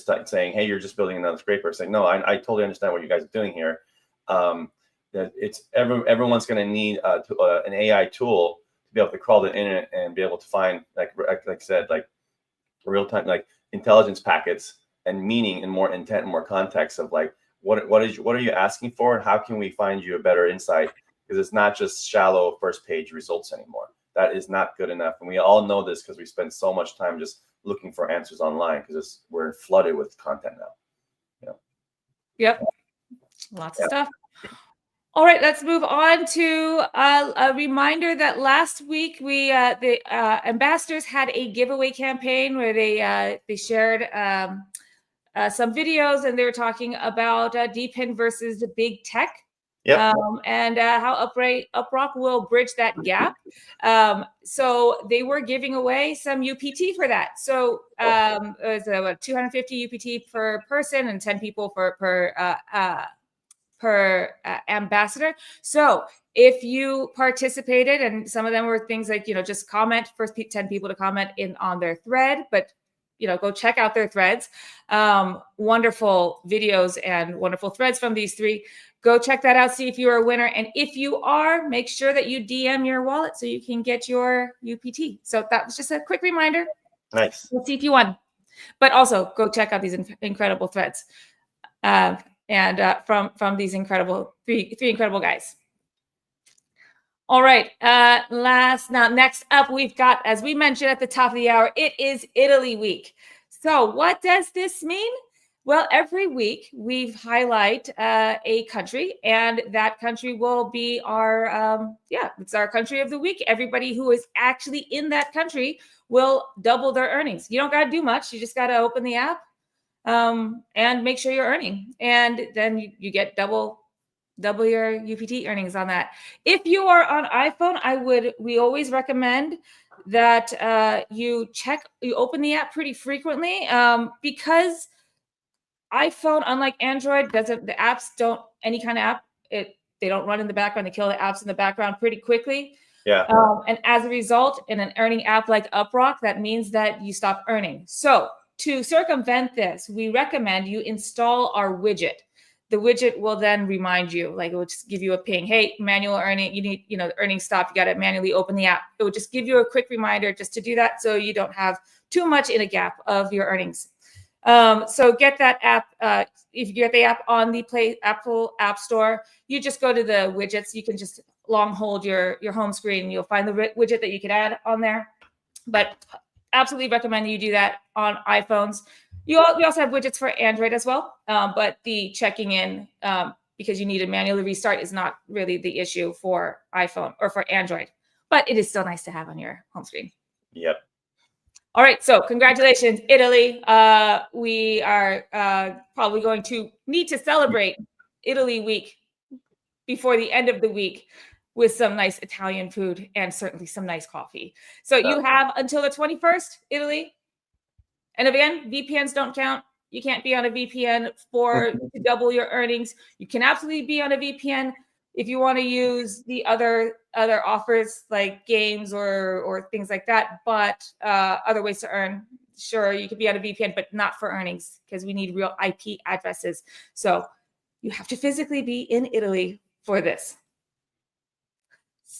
like saying, hey, you're just building another scraper. Saying, no, I totally understand what you guys are doing here. That everyone's going to need an AI tool to be able to crawl the internet and be able to find, like I said, like real time, like intelligence packets and meaning and more intent and more context of like what are you asking for, and how can we find you a better insight, because it's not just shallow first page results anymore. That is not good enough, and we all know this because we spend so much time just looking for answers online because we're flooded with content now. Yep, lots of stuff. All right, let's move on to a reminder that last week the ambassadors had a giveaway campaign where they shared some videos, and they were talking about DePIN versus the big tech. Yep. And how UpRock will bridge that gap. So they were giving away some UPT for that. So it was 250 UPT per person and 10 people per ambassador. So if you participated, and some of them were things like, you know, just comment, first 10 people to comment on their thread, but you know, go check out their threads. Wonderful videos and wonderful threads from these three. Go check that out, see if you're a winner. And if you are, make sure that you DM your wallet so you can get your UPT. So that was just a quick reminder. Nice. We'll see if you won. But also go check out these incredible threads from these three incredible guys. All right. Next up, we've got, as we mentioned at the top of the hour, it is Italy week. So what does this mean? Well, every week we highlight a country, and that country will be it's our country of the week. Everybody who is actually in that country will double their earnings. You don't got to do much. You just got to open the app and make sure you're earning, and then you get double your UPT earnings on that. If you are on iPhone, we always recommend that you open the app pretty frequently, because iPhone, unlike Android, any kind of app, they don't run in the background. They kill the apps in the background pretty quickly. Yeah. And as a result, in an earning app like UpRock, that means that you stop earning. So to circumvent this, we recommend you install our widget. The widget will then remind you, like it will just give you a ping. Hey, manual earning, you need, earning stopped. You got to manually open the app. It will just give you a quick reminder just to do that, so you don't have too much in a gap of your earnings. So get that app. If you get the app on the Apple App Store, you just go to the widgets. You can just long hold your home screen. You'll find the widget that you can add on there. But absolutely recommend that you do that on iPhones. We also have widgets for Android as well, but the checking in because you need to manually restart is not really the issue for iPhone or for Android, but it is still nice to have on your home screen. Yep. All right, so congratulations, Italy. We are probably going to need to celebrate Italy week before the end of the week with some nice Italian food and certainly some nice coffee. So you have until the 21st, Italy. And again, VPNs don't count. You can't be on a VPN to double your earnings. You can absolutely be on a VPN if you want to use the other offers like games or things like that. But other ways to earn, sure, you could be on a VPN, but not for earnings because we need real IP addresses. So you have to physically be in Italy for this.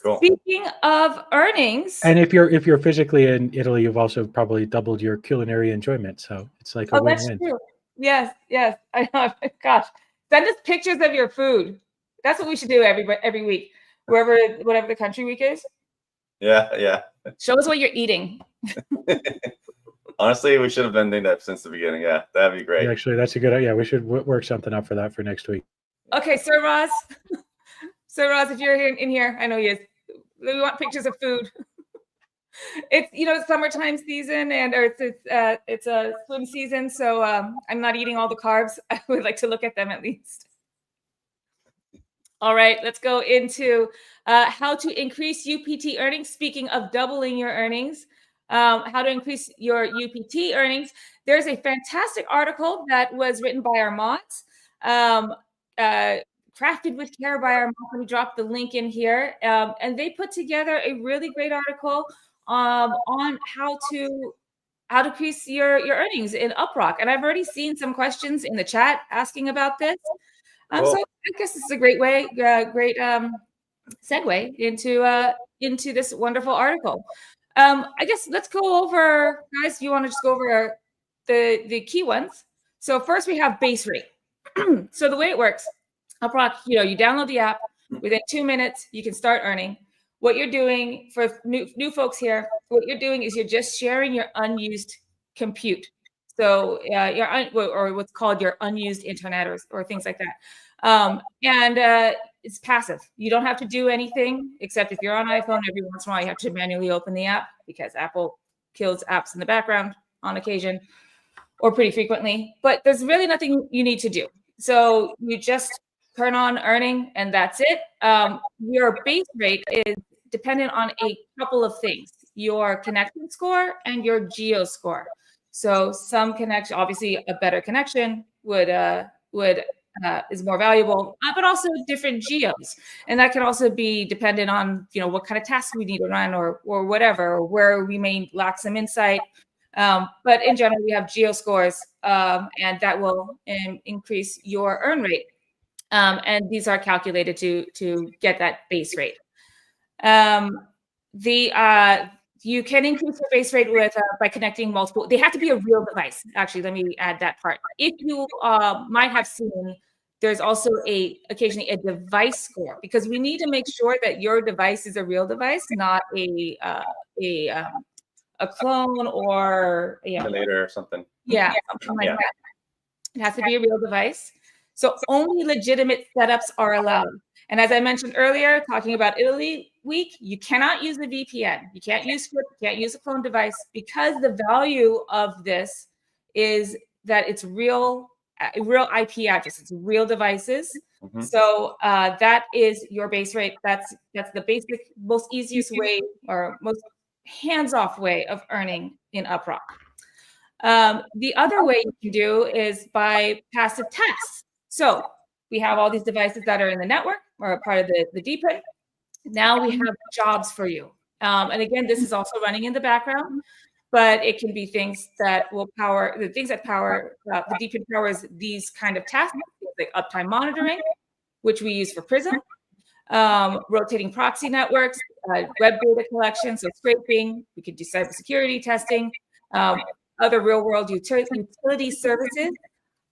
Cool. Speaking of earnings, And if you're physically in Italy, you've also probably doubled your culinary enjoyment. So it's like a oh, that's win-win. true. Yes, yes. I know. Gosh, send us pictures of your food. That's what we should do every week, whatever the country week is. Yeah. Show us what you're eating. Honestly, we should have been doing that since the beginning. Yeah, that'd be great. Actually, that's a good idea. We should work something up for that for next week. Okay, Sir Roz. Sir Roz, if you're in here, I know he is. We want pictures of food. It's summertime season or it's a swim season, so I'm not eating all the carbs. I would like to look at them at least. All right, let's go into how to increase UPT earnings. Speaking of doubling your earnings, how to increase your UPT earnings. There's a fantastic article that was written by our mods, crafted with care by our mods. Let me drop the link in here. And they put together a really great article on how to increase your earnings in UpRock. And I've already seen some questions in the chat asking about this. Cool. So I guess this is a great segue into this wonderful article. I guess let's go over, guys. You want to just go over the key ones? So first we have base rate. So the way it works, UpRock, you download the app. Within 2 minutes, you can start earning. What you're doing for new folks here, what you're doing is you're just sharing your unused compute. So or what's called your unused internet or things like that. And it's passive. You don't have to do anything except if you're on iPhone, every once in a while you have to manually open the app because Apple kills apps in the background on occasion or pretty frequently. But there's really nothing you need to do. So you just turn on earning and that's it. Your base rate is dependent on a couple of things: your connection score and your geo score. So some connection, obviously a better connection is more valuable, but also different geos. And that can also be dependent on, what kind of tasks we need to run or whatever, or where we may lack some insight. But in general, we have geo scores, and that will increase your earn rate. And these are calculated to get that base rate. You can increase your base rate by connecting multiple. They have to be a real device. Actually, let me add that part. If you might have seen, there's also occasionally a device score, because we need to make sure that your device is a real device, not a clone or Later or something. Yeah, something like that. It has to be a real device. So only legitimate setups are allowed. And as I mentioned earlier, talking about Italy week, you cannot use a VPN. You can't use Script, you can't use a clone device, because the value of this is that it's real IP addresses, real devices. Mm-hmm. So that is your base rate. That's the basic, most easiest way or most hands-off way of earning in UpRock. The other way you can do is by passive tasks. So we have all these devices that are in the network or a part of the DePIN. Now we have jobs for you. And again, this is also running in the background, but it can be things that will power, the things that power, the DePIN powers these kind of tasks, like uptime monitoring, which we use for Prism, rotating proxy networks, web data collection, so scraping, we could do cybersecurity testing, other real world utility services.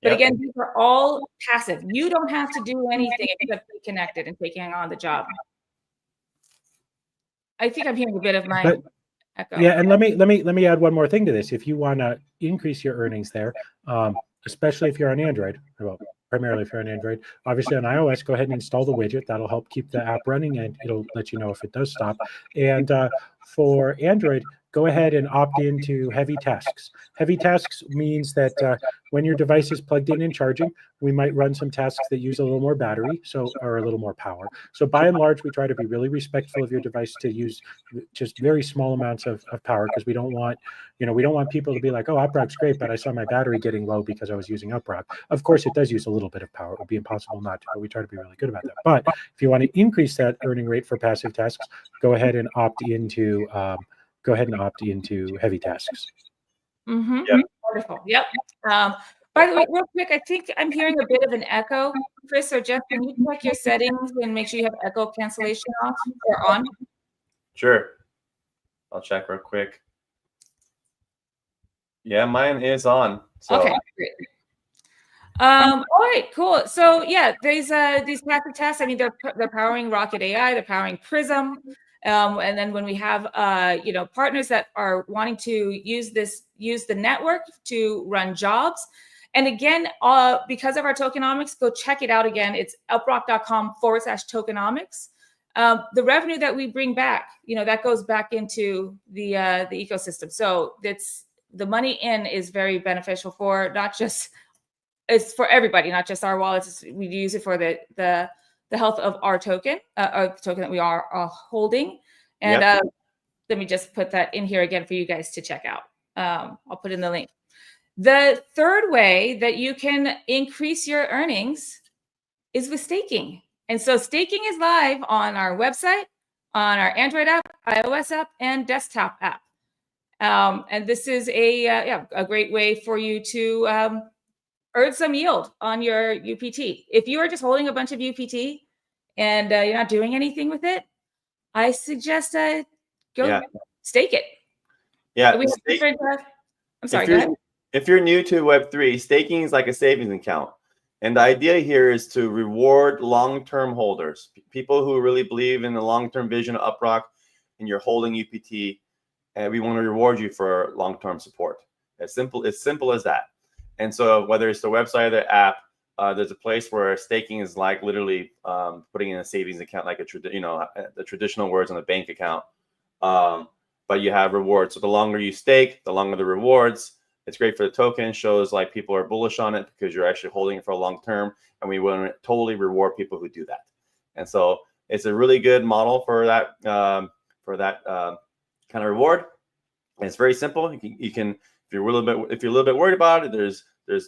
But again, these are all passive. You don't have to do anything except be connected and taking on the job. I think I'm hearing a bit of my echo. Yeah, and let me add one more thing to this. If you want to increase your earnings there, especially if you're on Android, well, primarily if you're on Android, obviously on iOS, go ahead and install the widget. That'll help keep the app running, and it'll let you know if it does stop. And for Android, go ahead and opt into heavy tasks. Heavy tasks means that when your device is plugged in and charging, we might run some tasks that use a little more battery, or a little more power. So by and large, we try to be really respectful of your device to use just very small amounts of power, because we don't want people to be like, oh, UpRock's great, but I saw my battery getting low because I was using UpRock. Of course, it does use a little bit of power. It would be impossible not to, but we try to be really good about that. But if you want to increase that earning rate for passive tasks, go ahead and opt into heavy tasks. Mm-hmm. Yep. Wonderful. Yep. By the way, real quick, I think I'm hearing a bit of an echo. Chris or Jeff, can you check your settings and make sure you have echo cancellation off or on? Sure. I'll check real quick. Yeah, mine is on. So. Okay, great. All right, cool. So yeah, these passive tests, I mean, they're powering Rocket AI, they're powering Prism. And then when we have partners that are wanting to use the network to run jobs. And again, because of our tokenomics, go check it out again. It's uprock.com/tokenomics. The revenue that we bring back, that goes back into the ecosystem. So the money in is very beneficial for it's for everybody, not just our wallets. We use it for the health of our token, or the token that we are holding. And let me just put that in here again for you guys to check out. I'll put in the link. The third way that you can increase your earnings is with staking. And so staking is live on our website, on our Android app, iOS app, and desktop app. And this is a great way for you to earn some yield on your UPT. If you are just holding a bunch of UPT and you're not doing anything with it, I suggest go stake it. Yeah. I'm sorry, go ahead. If you're new to Web3, staking is like a savings account. And the idea here is to reward long-term holders, people who really believe in the long-term vision of UpRock, and you're holding UPT, and we want to reward you for long-term support. As simple as that. And so whether it's the website or the app, there's a place where staking is like literally putting in a savings account, like the traditional words on a bank account. But you have rewards. So the longer you stake, the longer the rewards. It's great for the token. Shows like people are bullish on it because you're actually holding it for a long term, and we want to totally reward people who do that. And so it's a really good model for that kind of reward. And it's very simple. You can if you're a little bit worried about it, there's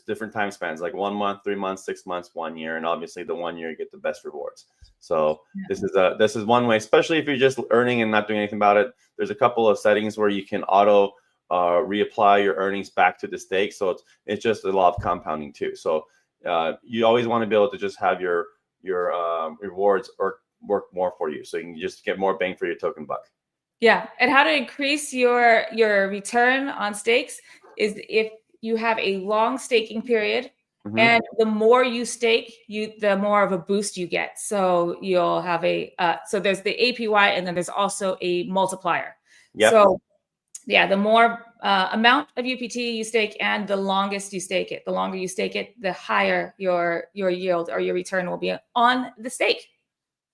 different time spans, like 1 month, 3 months, 6 months, 1 year, and obviously the 1 year you get the best rewards. So this is one way, especially if you're just earning and not doing anything about it. There's a couple of settings where you can auto reapply your earnings back to the stake. So it's just a lot of compounding too. So you always want to be able to just have your rewards work more for you, so you can just get more bang for your token buck. Yeah, and how to increase your return on stakes is if you have a long staking period, and the more you stake, the more of a boost you get. So you'll have so there's the APY, and then there's also a multiplier. Yep. So yeah, the more amount of UPT you stake and the longest you stake it, the longer you stake it, the higher your yield or your return will be on the stake.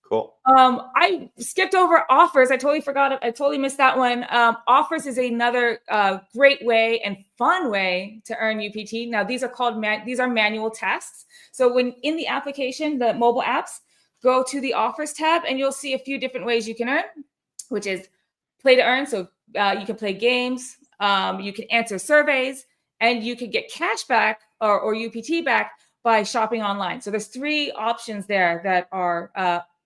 Cool. I skipped over offers. I totally forgot. I totally missed that one. Offers is another great way and fun way to earn UPT. Now, these are called manual tasks. So when in the application, the mobile apps, go to the offers tab, and you'll see a few different ways you can earn, which is play to earn. So you can play games, you can answer surveys, and you can get cash back or UPT back by shopping online. So there's 3 options there that are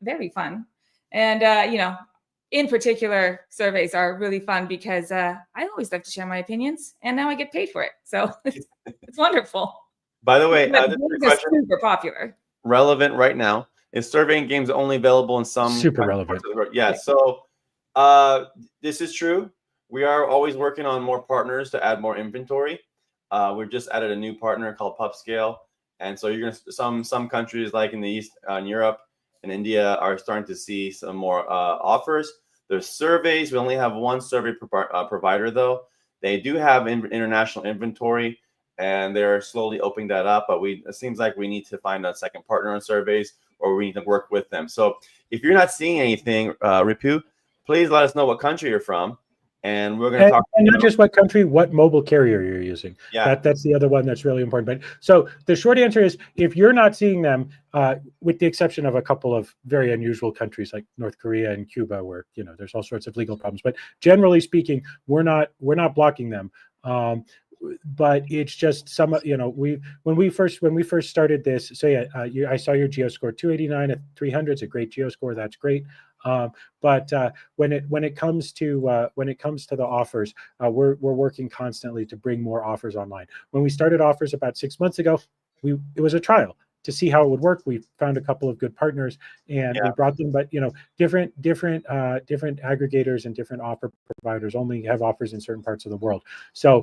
very fun. And, in particular, surveys are really fun because I always love to share my opinions, and now I get paid for it. So it's wonderful. By the way, this is super popular. Relevant right now. Is surveying games only available in some super relevant? Yeah. So this is true. We are always working on more partners to add more inventory. We've just added a new partner called PubScale. And so you're gonna some countries like in the East, in Europe and India are starting to see some more offers. There's surveys. We only have one survey provider though. They do have international inventory, and they're slowly opening that up. But it seems like we need to find a second partner on surveys, or we need to work with them. So if you're not seeing anything, Ripu, please let us know what country you're from. And we're going to talk. And not just what country, what mobile carrier you're using. Yeah. That's the other one that's really important. But so the short answer is, if you're not seeing them, with the exception of a couple of very unusual countries like North Korea and Cuba, where there's all sorts of legal problems, but generally speaking, we're not blocking them. but it's just some, when we first started this. So yeah, I saw your geo score 289 at 300. It's a great geo score. That's great. But when it comes to the offers, we're working constantly to bring more offers online. When we started offers about 6 months ago, it was a trial to see how it would work. We found a couple of good partners and we brought them, but different aggregators and different offer providers only have offers in certain parts of the world. So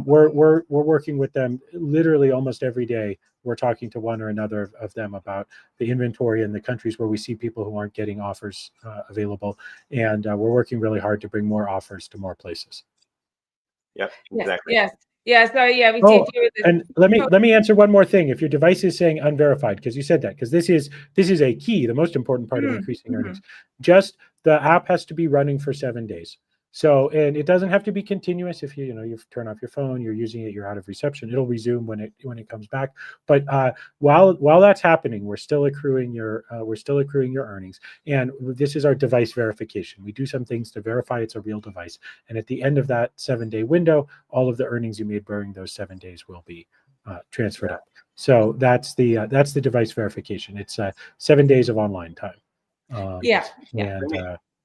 we're working with them literally almost every day. We're talking to one or another of them about the inventory and the countries where we see people who aren't getting offers available, and we're working really hard to bring more offers to more places. Yep, exactly. Yes. Yeah, sorry, yeah, we Oh, did. and let me answer one more thing. If your device is saying unverified, because you said that, because this is a key, the most important part of increasing earnings. Just the app has to be running for 7 days. So, and it doesn't have to be continuous. If you turn off your phone, you're using it, you're out of reception, it'll resume when it comes back. But while that's happening, we're still accruing your earnings. And this is our device verification. We do some things to verify it's a real device. And at the end of that 7-day window, all of the earnings you made during those 7 days will be transferred up. So that's the device verification. It's 7 days of online time.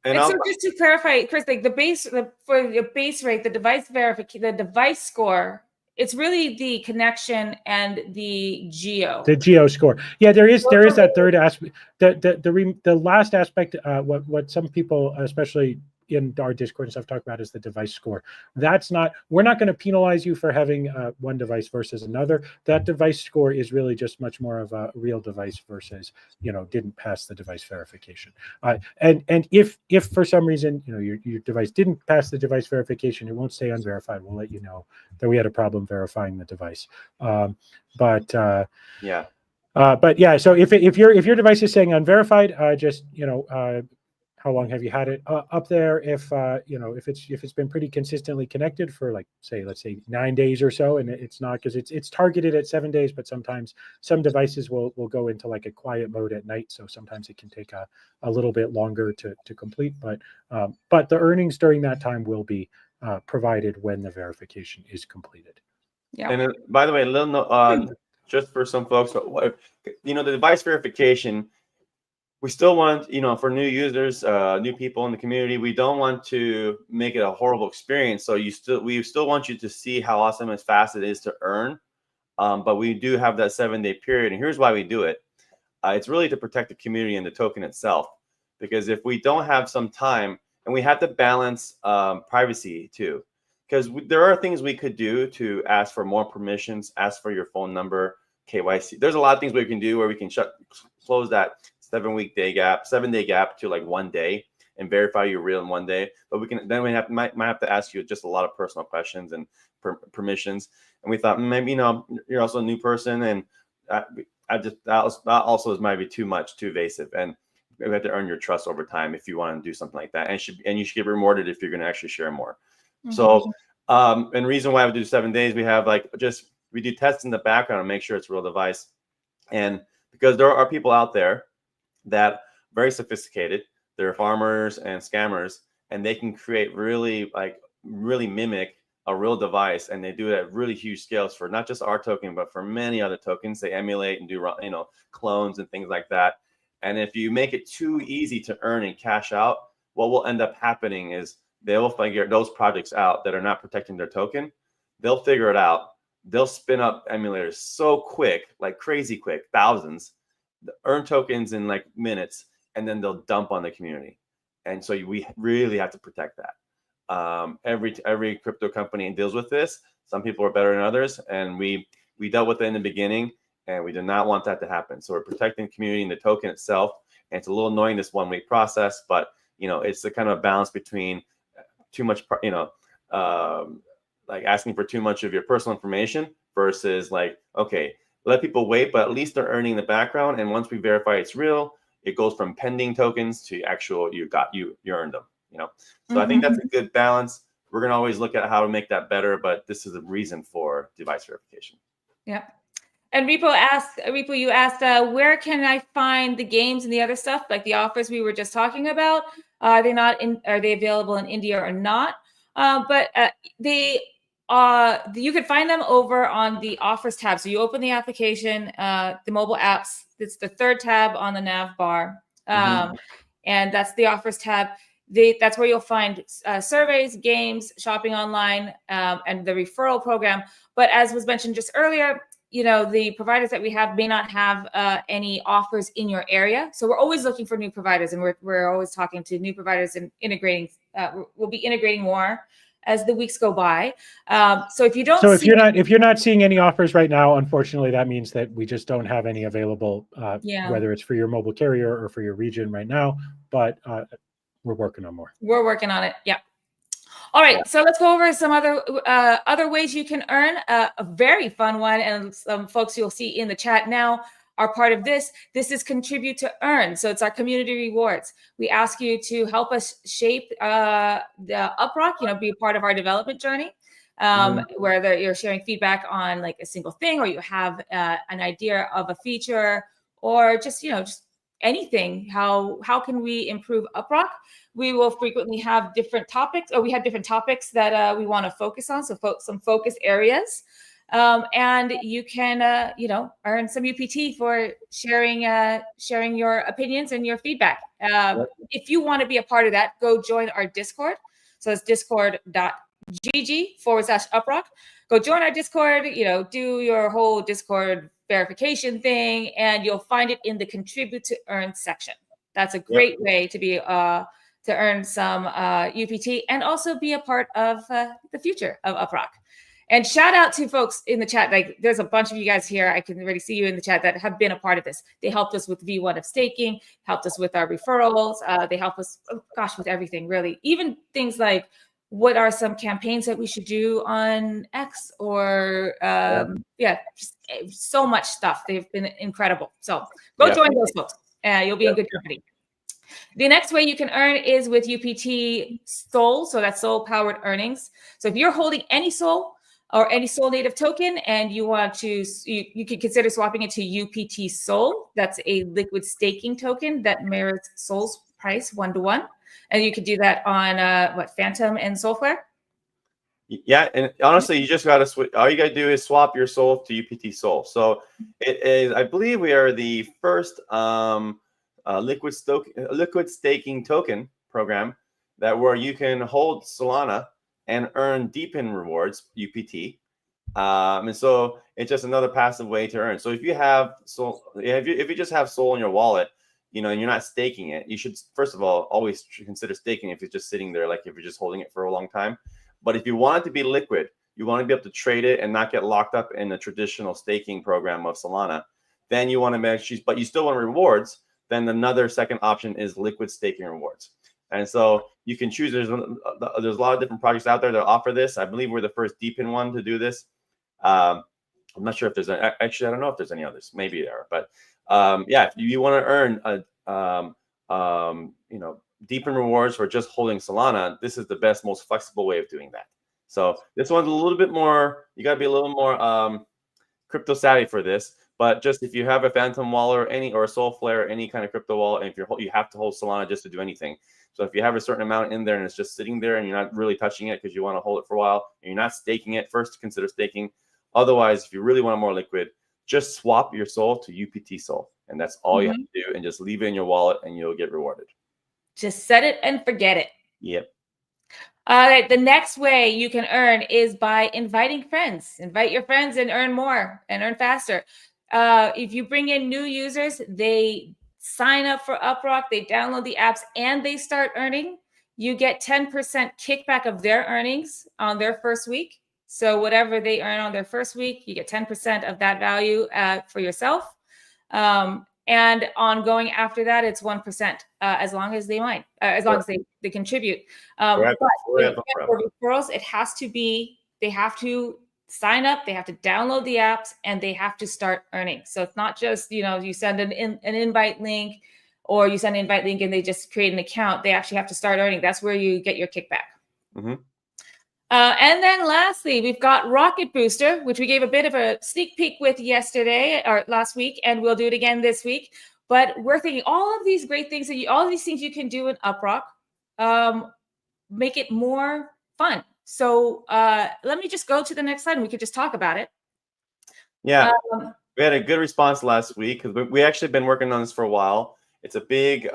And so just to clarify, Chris, like for your base rate, the device score, it's really the connection and the geo. The geo score. Yeah, there is that third aspect. The last aspect, what some people, especially in our Discord and stuff, talk about is the device score. We're not going to penalize you for having one device versus another. That device score is really just much more of a real device versus, didn't pass the device verification. And if for some reason, your device didn't pass the device verification, it won't stay unverified. We'll let you know that we had a problem verifying the device. But yeah, so if your device is saying unverified, just how long have you had it up there? If it's been pretty consistently connected for let's say 9 days or so, and it's not, because it's targeted at 7 days, but sometimes some devices will go into like a quiet mode at night, so sometimes it can take a little bit longer to complete. But the earnings during that time will be provided when the verification is completed. Yeah. And by the way, a little note, just for some folks, the device verification, we still want, for new users, new people in the community, we don't want to make it a horrible experience. So we still want you to see how awesome and fast it is to earn. But we do have that 7-day period. And here's why we do it. It's really to protect the community and the token itself. Because if we don't have some time, and we have to balance privacy too. Because there are things we could do to ask for more permissions, ask for your phone number, KYC. There's a lot of things we can do where we can close that 7-day gap to like 1 day and verify you're real in 1 day. But we might have to ask you just a lot of personal questions and permissions. And we thought maybe you're also a new person, and that also might be too invasive, and we have to earn your trust over time if you want to do something like that, and you should get rewarded if you're going to actually share more. So and the reason why we do 7 days, we have we do tests in the background and make sure it's a real device. And because there are people out there that very sophisticated, they're farmers and scammers, and they can create really mimic a real device, and they do it at really huge scales for not just our token, but for many other tokens. They emulate and do clones and things like that. And if you make it too easy to earn and cash out, what will end up happening is they will figure those projects out that are not protecting their token. They'll figure it out. They'll spin up emulators so quick, like crazy quick, thousands, earn tokens in like minutes, and then they'll dump on the community. And so we really have to protect that. Every crypto company deals with this. Some people are better than others, and we dealt with it in the beginning, and we did not want that to happen. So we're protecting the community and the token itself. And it's a little annoying, this 1 week process, but it's the kind of balance between too much, like asking for too much of your personal information versus okay, let people wait, but at least they're earning in the background. And once we verify it's real, it goes from pending tokens to actual, you earned them, So I think that's a good balance. We're going to always look at how to make that better, but this is a reason for device verification. Yeah. And Repo, you asked, where can I find the games and the other stuff, like the offers we were just talking about? Are they available in India or not? But you can find them over on the offers tab. So you open the application, the mobile apps. It's the third tab on the nav bar, and that's the offers tab. That's where you'll find surveys, games, shopping online, and the referral program. But as was mentioned just earlier, the providers that we have may not have any offers in your area. So we're always looking for new providers, and we're always talking to new providers and integrating. We'll be integrating more as the weeks go by. So if you don't, if you're not seeing any offers right now, unfortunately, that means that we just don't have any available. Whether it's for your mobile carrier or for your region right now, but we're working on more. We're working on it. Yeah. All right. So let's go over some other ways you can earn. A very fun one, and some folks you'll see in the chat now are part of this. This is Contribute to Earn. So it's our community rewards. We ask you to help us shape the UpRock, be a part of our development journey, whether you're sharing feedback on like a single thing, or you have an idea of a feature, or just anything. How can we improve UpRock? We will frequently have different topics, or we have different topics that we want to focus on. So some focus areas. And you can, earn some UPT for sharing your opinions and your feedback. If you want to be a part of that, go join our Discord. So it's discord.gg/UpRock. Go join our Discord, do your whole Discord verification thing, and you'll find it in the Contribute to Earn section. That's a great way to be to earn some UPT and also be a part of the future of UpRock. And shout out to folks in the chat. Like, there's a bunch of you guys here. I can already see you in the chat that have been a part of this. They helped us with V1 of staking, helped us with our referrals. They help us, with everything, really. Even things like, what are some campaigns that we should do on X, or just so much stuff. They've been incredible. So go join those folks. You'll be in good company. The next way you can earn is with UPT Sol. So that's Sol powered earnings. So if you're holding any Sol or any Sol native token, and you want to, you could consider swapping it to UPT Sol. That's a liquid staking token that mirrors Sol's price 1-to-1. And you could do that on Phantom and Solflare. Yeah, and honestly, you just got to switch. All you got to do is swap your Sol to UPT Sol. So it is, I believe, we are the first liquid staking token program where you can hold Solana and earn DePIN rewards, UPT. And so it's just another passive way to earn. So if you have Sol, if you just have Sol in your wallet, and you're not staking it, you should, first of all, always consider staking if it's just sitting there, like if you're just holding it for a long time. But if you want it to be liquid, you want to be able to trade it and not get locked up in the traditional staking program of Solana, then you want to make sure, but you still want rewards, then another second option is liquid staking rewards. And so you can choose, there's a lot of different projects out there that offer this. I believe we're the first DePIN one to do this. I'm not sure if there's actually, I don't know if there's any others. Maybe there are, but if you want to earn DePIN rewards for just holding Solana, this is the best, most flexible way of doing that. So this one's a little bit more, you got to be a little more crypto savvy for this. But just if you have a Phantom wallet or a Solflare or any kind of crypto wallet, and if you have to hold Solana just to do anything. So if you have a certain amount in there and it's just sitting there and you're not really touching it because you want to hold it for a while and you're not staking it, first consider staking. Otherwise, if you really want more liquid, just swap your Sol to UPT Sol. And that's all you have to do, and just leave it in your wallet and you'll get rewarded. Just set it and forget it. Yep. All right. The next way you can earn is by inviting friends. Invite your friends and earn more and earn faster. If you bring in new users, they sign up for UpRock, they download the apps, and they start earning. You get 10% kickback of their earnings on their first week. So whatever they earn on their first week, you get 10% of that value for yourself. And ongoing after that, it's 1%, as long as they mine, as long as they contribute. But for referrals, it has to be, they have to sign up, they have to download the apps, and they have to start earning. So it's not just, you send an invite link, or you send an invite link and they just create an account. They actually have to start earning. That's where you get your kickback. And then lastly, we've got Rocket Booster, which we gave a bit of a sneak peek with yesterday or last week, and we'll do it again this week. But we're thinking all of these great things all of these things you can do in UpRock, make it more fun. So let me just go to the next slide and we could just talk about it. Yeah, we had a good response last week because we actually been working on this for a while. It's a big,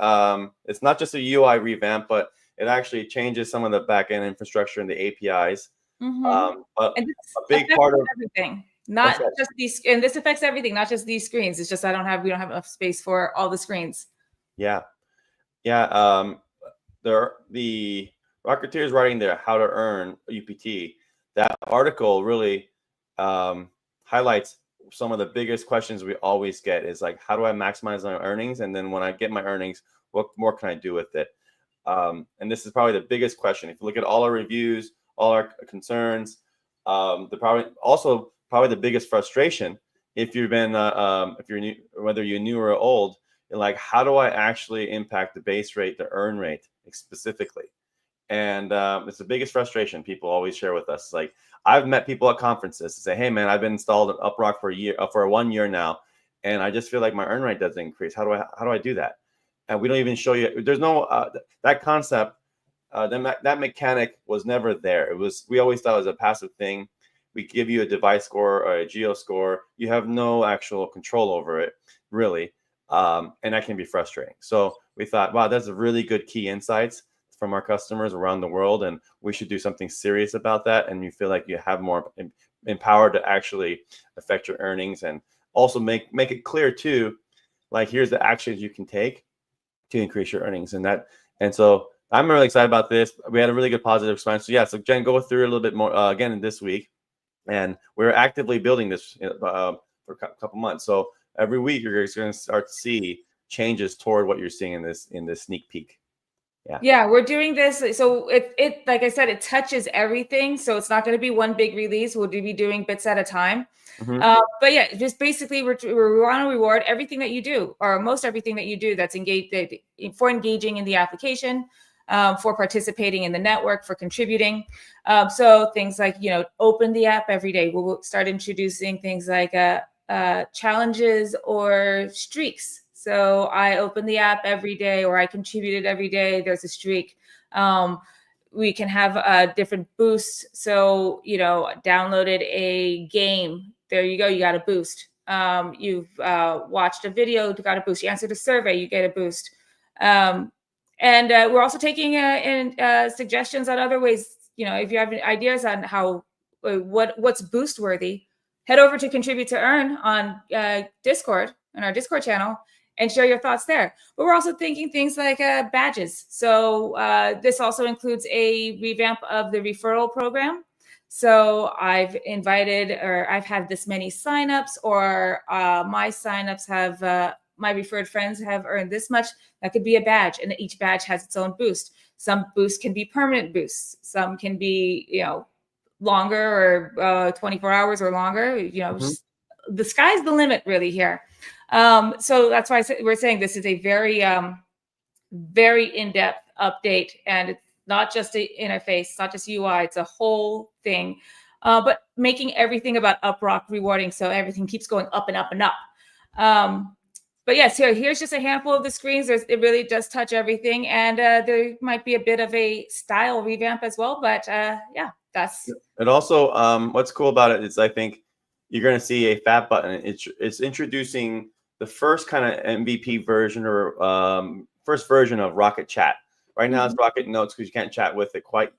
it's not just a UI revamp, but it actually changes some of the backend infrastructure and the APIs. But and this a big part of everything, not just these, and this affects everything, not just these screens. It's just we don't have enough space for all the screens. Yeah. The Rocketeers writing their How to Earn UPT. That article really highlights some of the biggest questions we always get is like, how do I maximize my earnings? And then when I get my earnings, what more can I do with it? And this is probably the biggest question. If you look at all our reviews, all our concerns, probably the biggest frustration, if you've been, if you're new, whether you're new or old, like, how do I actually impact the base rate, the earn rate specifically? And it's the biggest frustration people always share with us. Like, I've met people at conferences say, hey man, I've been installed in UpRock for 1 year now, and I just feel like my earn rate doesn't increase. How do I do that? And we don't even show you. There's no that concept. That mechanic was never there. We always thought it was a passive thing. We give you a device score or a geo score. You have no actual control over it, really. And that can be frustrating. So we thought, wow, that's a really good key insights from our customers around the world, and we should do something serious about that. And you feel like you have more empowered to actually affect your earnings, and also make it clear too, like, here's the actions you can take to increase your earnings. And so I'm really excited about this. We had a really good positive response. So yeah, so Jen, go through a little bit more again this week, and we're actively building this for a couple months. So every week you're going to start to see changes toward what you're seeing in this sneak peek. Yeah, we're doing this. So it like I said, it touches everything. So it's not going to be one big release. We'll be doing bits at a time. But yeah, just basically we want to reward everything that you do, or most everything that you do that's engaging in the application, for participating in the network, for contributing. So things like, open the app every day. We'll start introducing things like challenges or streaks. So I open the app every day, or I contributed every day. There's a streak. We can have different boosts. So, downloaded a game. There you go. You got a boost. You've watched a video, you got a boost. You answered a survey, you get a boost. And we're also taking in suggestions on other ways. If you have ideas on what's boost worthy, head over to Contribute to Earn on Discord, in our Discord channel, and share your thoughts there. But we're also thinking things like badges. So this also includes a revamp of the referral program. So I've had this many signups, or my signups have, my referred friends have earned this much. That could be a badge, and each badge has its own boost. Some boosts can be permanent boosts. Some can be, longer, or 24 hours or longer. Just, the sky's the limit really here. So that's why we're saying this is a very, very in-depth update, and it's not just an interface, it's not just UI, it's a whole thing, but making everything about UpRock rewarding, so everything keeps going up and up and up. But yes, here's just a handful of the screens. It really does touch everything, and there might be a bit of a style revamp as well, but yeah, that's it. Also, what's cool about it is I think you're going to see a fat button. It's introducing the first kind of MVP version, or first version of Rocket Chat. Right now it's Rocket Notes, because you can't chat with it quite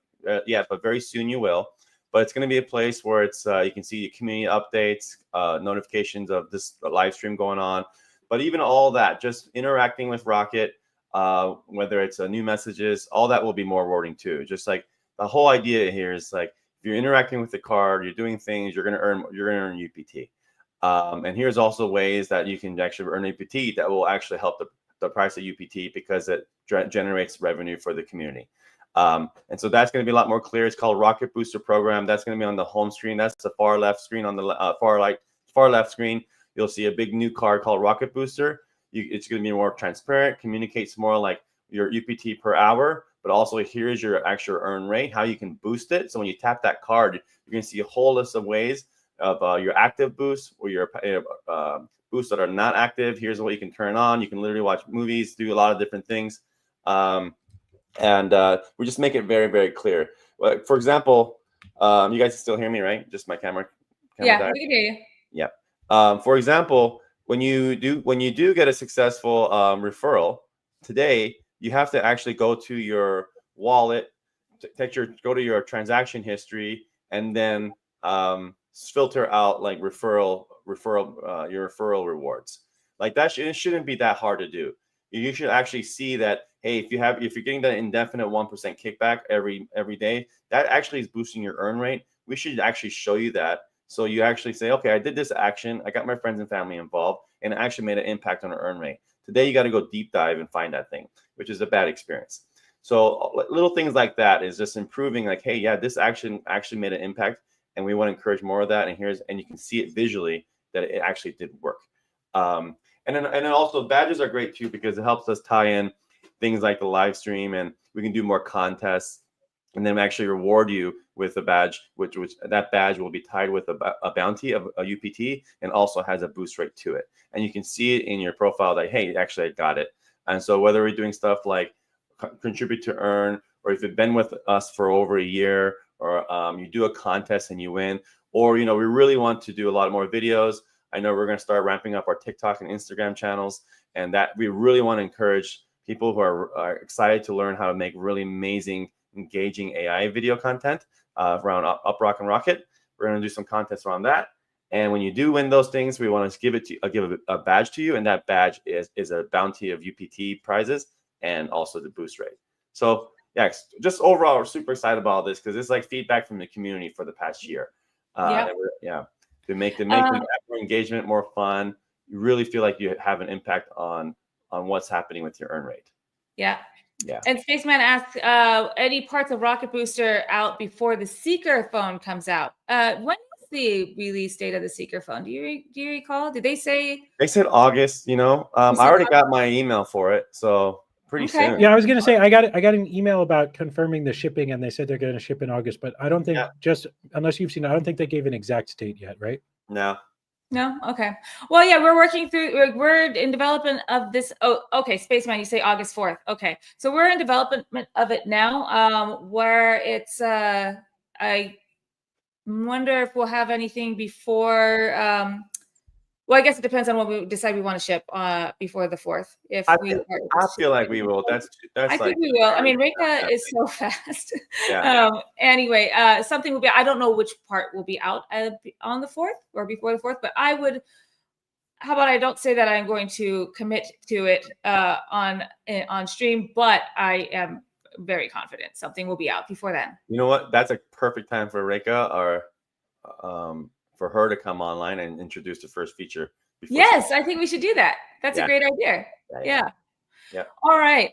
yet, but very soon you will. But it's going to be a place where it's you can see community updates, notifications of this live stream going on. But even all that, just interacting with Rocket, whether it's new messages, all that will be more rewarding too. Just like the whole idea here is like, if you're interacting with the card, you're doing things, you're going to earn UPT. And here's also ways that you can actually earn UPT that will actually help the price of UPT, because it generates revenue for the community. And so that's going to be a lot more clear. It's called Rocket Booster Program. That's going to be on the home screen. That's the far left screen. On the far left screen, you'll see a big new card called Rocket Booster. It's going to be more transparent, communicates more like your UPT per hour, but also here's your actual earn rate, how you can boost it. So when you tap that card, you're going to see a whole list of ways of your active boosts, or your boosts that are not active. Here's what you can turn on. You can literally watch movies, do a lot of different things. And we just make it very, very clear. For example, You guys can still hear me, right? Just my camera Yeah, died. we can hear you. Yeah. For example, when you do get a successful referral today, you have to actually go to your wallet, go to your transaction history, and then filter out like your referral rewards. Like that it shouldn't be that hard to do. You should actually see that, hey, if you're getting that indefinite 1% kickback every day, that actually is boosting your earn rate. We should actually show you that. So you actually say, okay, I did this action, I got my friends and family involved, and it actually made an impact on our earn rate. Today, you got to go deep dive and find that thing, which is a bad experience. So little things like that is just improving, like, hey, yeah, this action actually made an impact, and we want to encourage more of that. And you can see it visually that it actually did work. And then also badges are great too, because it helps us tie in things like the live stream, and we can do more contests, and then actually reward you with a badge, which that badge will be tied with a bounty of a UPT, and also has a boost rate to it. And you can see it in your profile that, hey, actually I got it. And so whether we're doing stuff like contribute to earn, or if you've been with us for over a year, or you do a contest and you win, or we really want to do a lot more videos. I know we're going to start ramping up our TikTok and Instagram channels, and that we really want to encourage people who are excited to learn how to make really amazing, engaging AI video content around UpRock and Rocket. We're going to do some contests around that. And when you do win those things, we want to give a badge to you, and that badge is a bounty of UPT prizes and also the boost rate. So yeah, just overall, we're super excited about this because it's like feedback from the community for the past year. To make the more engagement more fun. You really feel like you have an impact on what's happening with your earn rate. Yeah. Yeah. And Spaceman asks, any parts of Rocket Booster out before the Seeker phone comes out? When is the release date of the Seeker phone? Do you recall? Did they say? They said August. I already got my email for it, so pretty soon. Yeah, I was going to say I got an email about confirming the shipping, and they said they're going to ship in August, but I don't think unless you've seen it, I don't think they gave an exact date yet, right? No. No. Okay. Well, yeah, we're working through. We're in development of this. Oh, okay. Spaceman, you say August 4th. Okay, so we're in development of it now. Where it's I wonder if we'll have anything before. Well, I guess it depends on what we decide we want to ship before the 4th. I feel like we will. That's I think we will. I mean, Reka is so fast. Yeah. Anyway, something will be. I don't know which part will be out on the 4th or before the 4th, but I would. How about I don't say that I'm going to commit to it on stream, but I am very confident something will be out before then. You know what? That's a perfect time for Reka or for her to come online and introduce the first feature. Yes, I think we should do that. That's a great idea. Yeah. All right.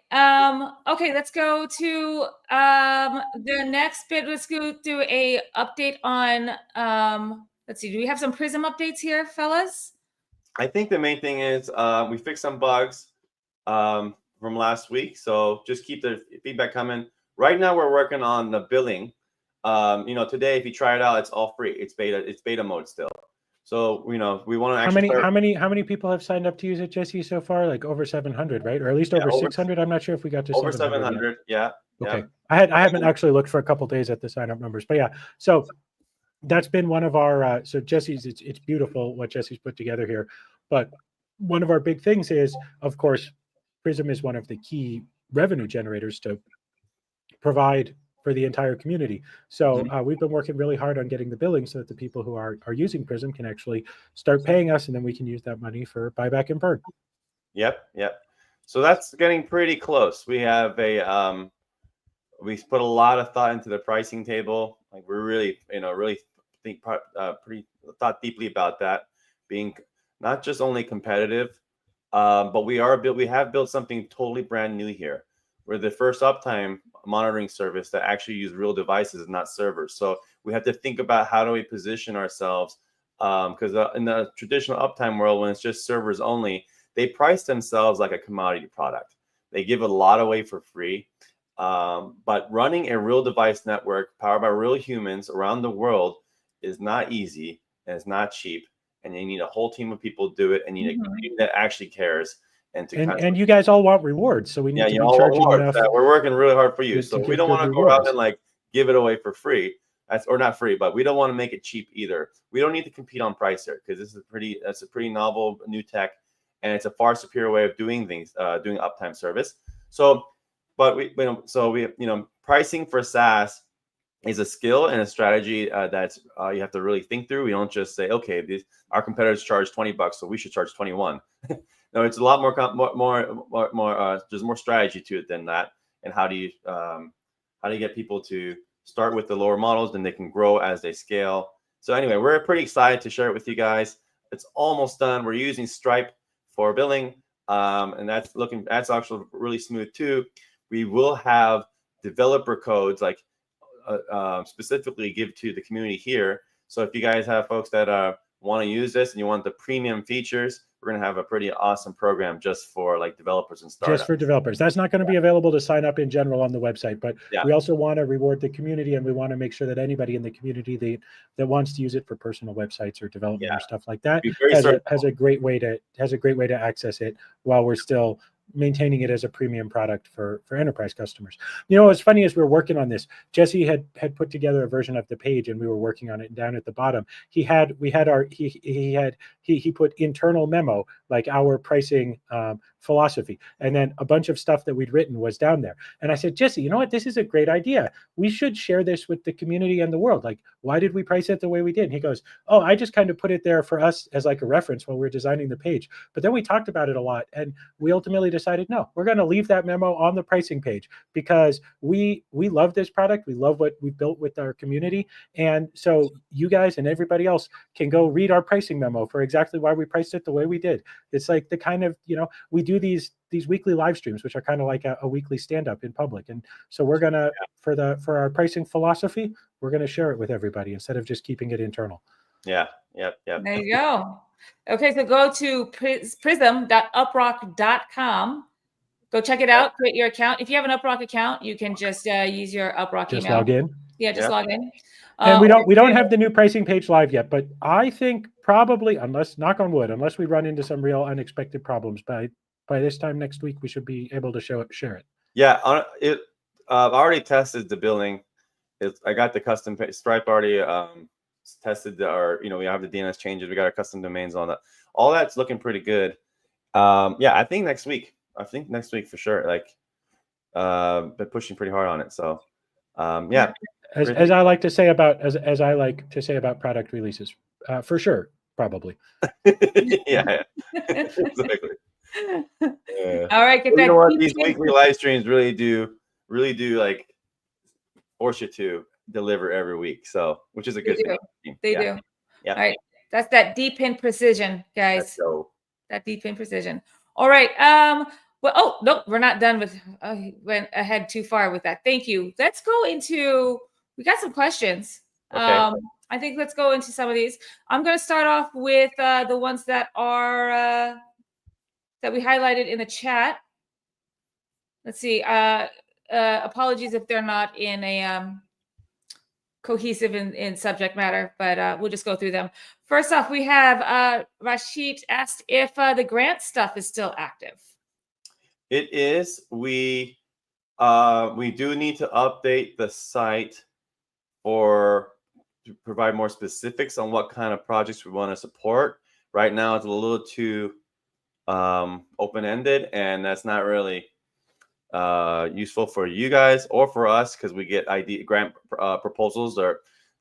Okay, let's go to the next bit. Let's go do a update on let's see. Do we have some Prism updates here, fellas? I think the main thing is we fixed some bugs from last week. So just keep the feedback coming. Right now we're working on the billing. Today, if you try it out, it's all free. It's beta mode still. So, we want to actually how many people have signed up to use it, Jesse, so far? Like over 700, right? Or at least over 600. I'm not sure if we got to over 700. Yeah. Okay. I haven't actually looked for a couple days at the sign up numbers, but yeah. So that's been one of our so Jesse's it's beautiful what Jesse's put together here. But one of our big things is, of course, Prism is one of the key revenue generators to provide for the entire community. So we've been working really hard on getting the billing so that the people who are using Prism can actually start paying us, and then we can use that money for buyback and burn. Yep. So that's getting pretty close. We have we put a lot of thought into the pricing table. Like we're really thought deeply about that, being not just only competitive, but we have built something totally brand new here. We're the first uptime monitoring service that actually use real devices, not servers. So we have to think about how do we position ourselves, because in the traditional uptime world, when it's just servers only, they price themselves like a commodity product. They give a lot away for free. But running a real device network powered by real humans around the world is not easy, and it's not cheap. And you need a whole team of people to do it, and you need a community that actually cares. And you guys all want rewards, so we need to be charging enough. We're working really hard for you, so we don't want to go out and like give it away for free. or not free, but we don't want to make it cheap either. We don't need to compete on price here because that's a pretty novel new tech, and it's a far superior way of doing things, doing uptime service. So, but pricing for SaaS is a skill and a strategy that's you have to really think through. We don't just say, okay, our competitors charge $20, so we should charge 21. No, it's a lot more. There's more strategy to it than that. And how do you get people to start with the lower models, then they can grow as they scale. So anyway, we're pretty excited to share it with you guys. It's almost done. We're using Stripe for billing, and that's actually really smooth too. We will have developer codes like specifically give to the community here. So if you guys have folks that want to use this and you want the premium features, we're going to have a pretty awesome program just for like developers and startups. Just for developers. That's not going to be available to sign up in general on the website, but we also want to reward the community, and we want to make sure that anybody in the community that wants to use it for personal websites or development or stuff like that has a great way to access it while we're still maintaining it as a premium product for enterprise customers. You know, what's funny is we're working on this. Jesse had put together a version of the page, and we were working on it. And down at the bottom, he put internal memo, like our pricing philosophy, and then a bunch of stuff that we'd written was down there. And I said, Jesse, you know what? This is a great idea. We should share this with the community and the world. Like, why did we price it the way we did? And he goes, oh, I just kind of put it there for us as like a reference while we were designing the page. But then we talked about it a lot, and we ultimately decided, no, we're going to leave that memo on the pricing page because we love this product. We love what we built with our community. And so you guys and everybody else can go read our pricing memo for exactly why we priced it the way we did. It's like the kind of, we do these weekly live streams, which are kind of like a weekly stand-up in public. And so we're going to, for our pricing philosophy, we're going to share it with everybody instead of just keeping it internal. Yeah. There you go. Okay, so go to prism.uprock.com. Go check it out, create your account. If you have an UpRock account, you can just use your UpRock email. Just log in. Yeah, just log in. And we don't have the new pricing page live yet, but I think probably, unless, knock on wood, unless we run into some real unexpected problems, by this time next week, we should be able to share it. Yeah, I already tested the billing. I got the custom Stripe already tested we have the DNS changes. We got our custom domains on that. All that's looking pretty good. I think next week for sure. Like, been pushing pretty hard on it. So, As I like to say about product releases, for sure, probably. Yeah. Exactly. Yeah. All right, you know what? These weekly live streams really do like force you to deliver every week. So, which is a good thing. They do. Yeah. All right, that's that DePIN precision, guys. That DePIN precision. All right. Well, oh no, we're not done with. Went ahead too far with that. Thank you. Let's go into. We got some questions. Okay. I think let's go into some of these. I'm going to start off with the ones that are that we highlighted in the chat. Let's see. Apologies if they're not in a cohesive in subject matter, but we'll just go through them. First off, we have Rashid asked if the grant stuff is still active. It is. We do need to update the site to provide more specifics on what kind of projects we want to support. Right now, it's a little too open-ended, and that's not really useful for you guys or for us because we get grant proposals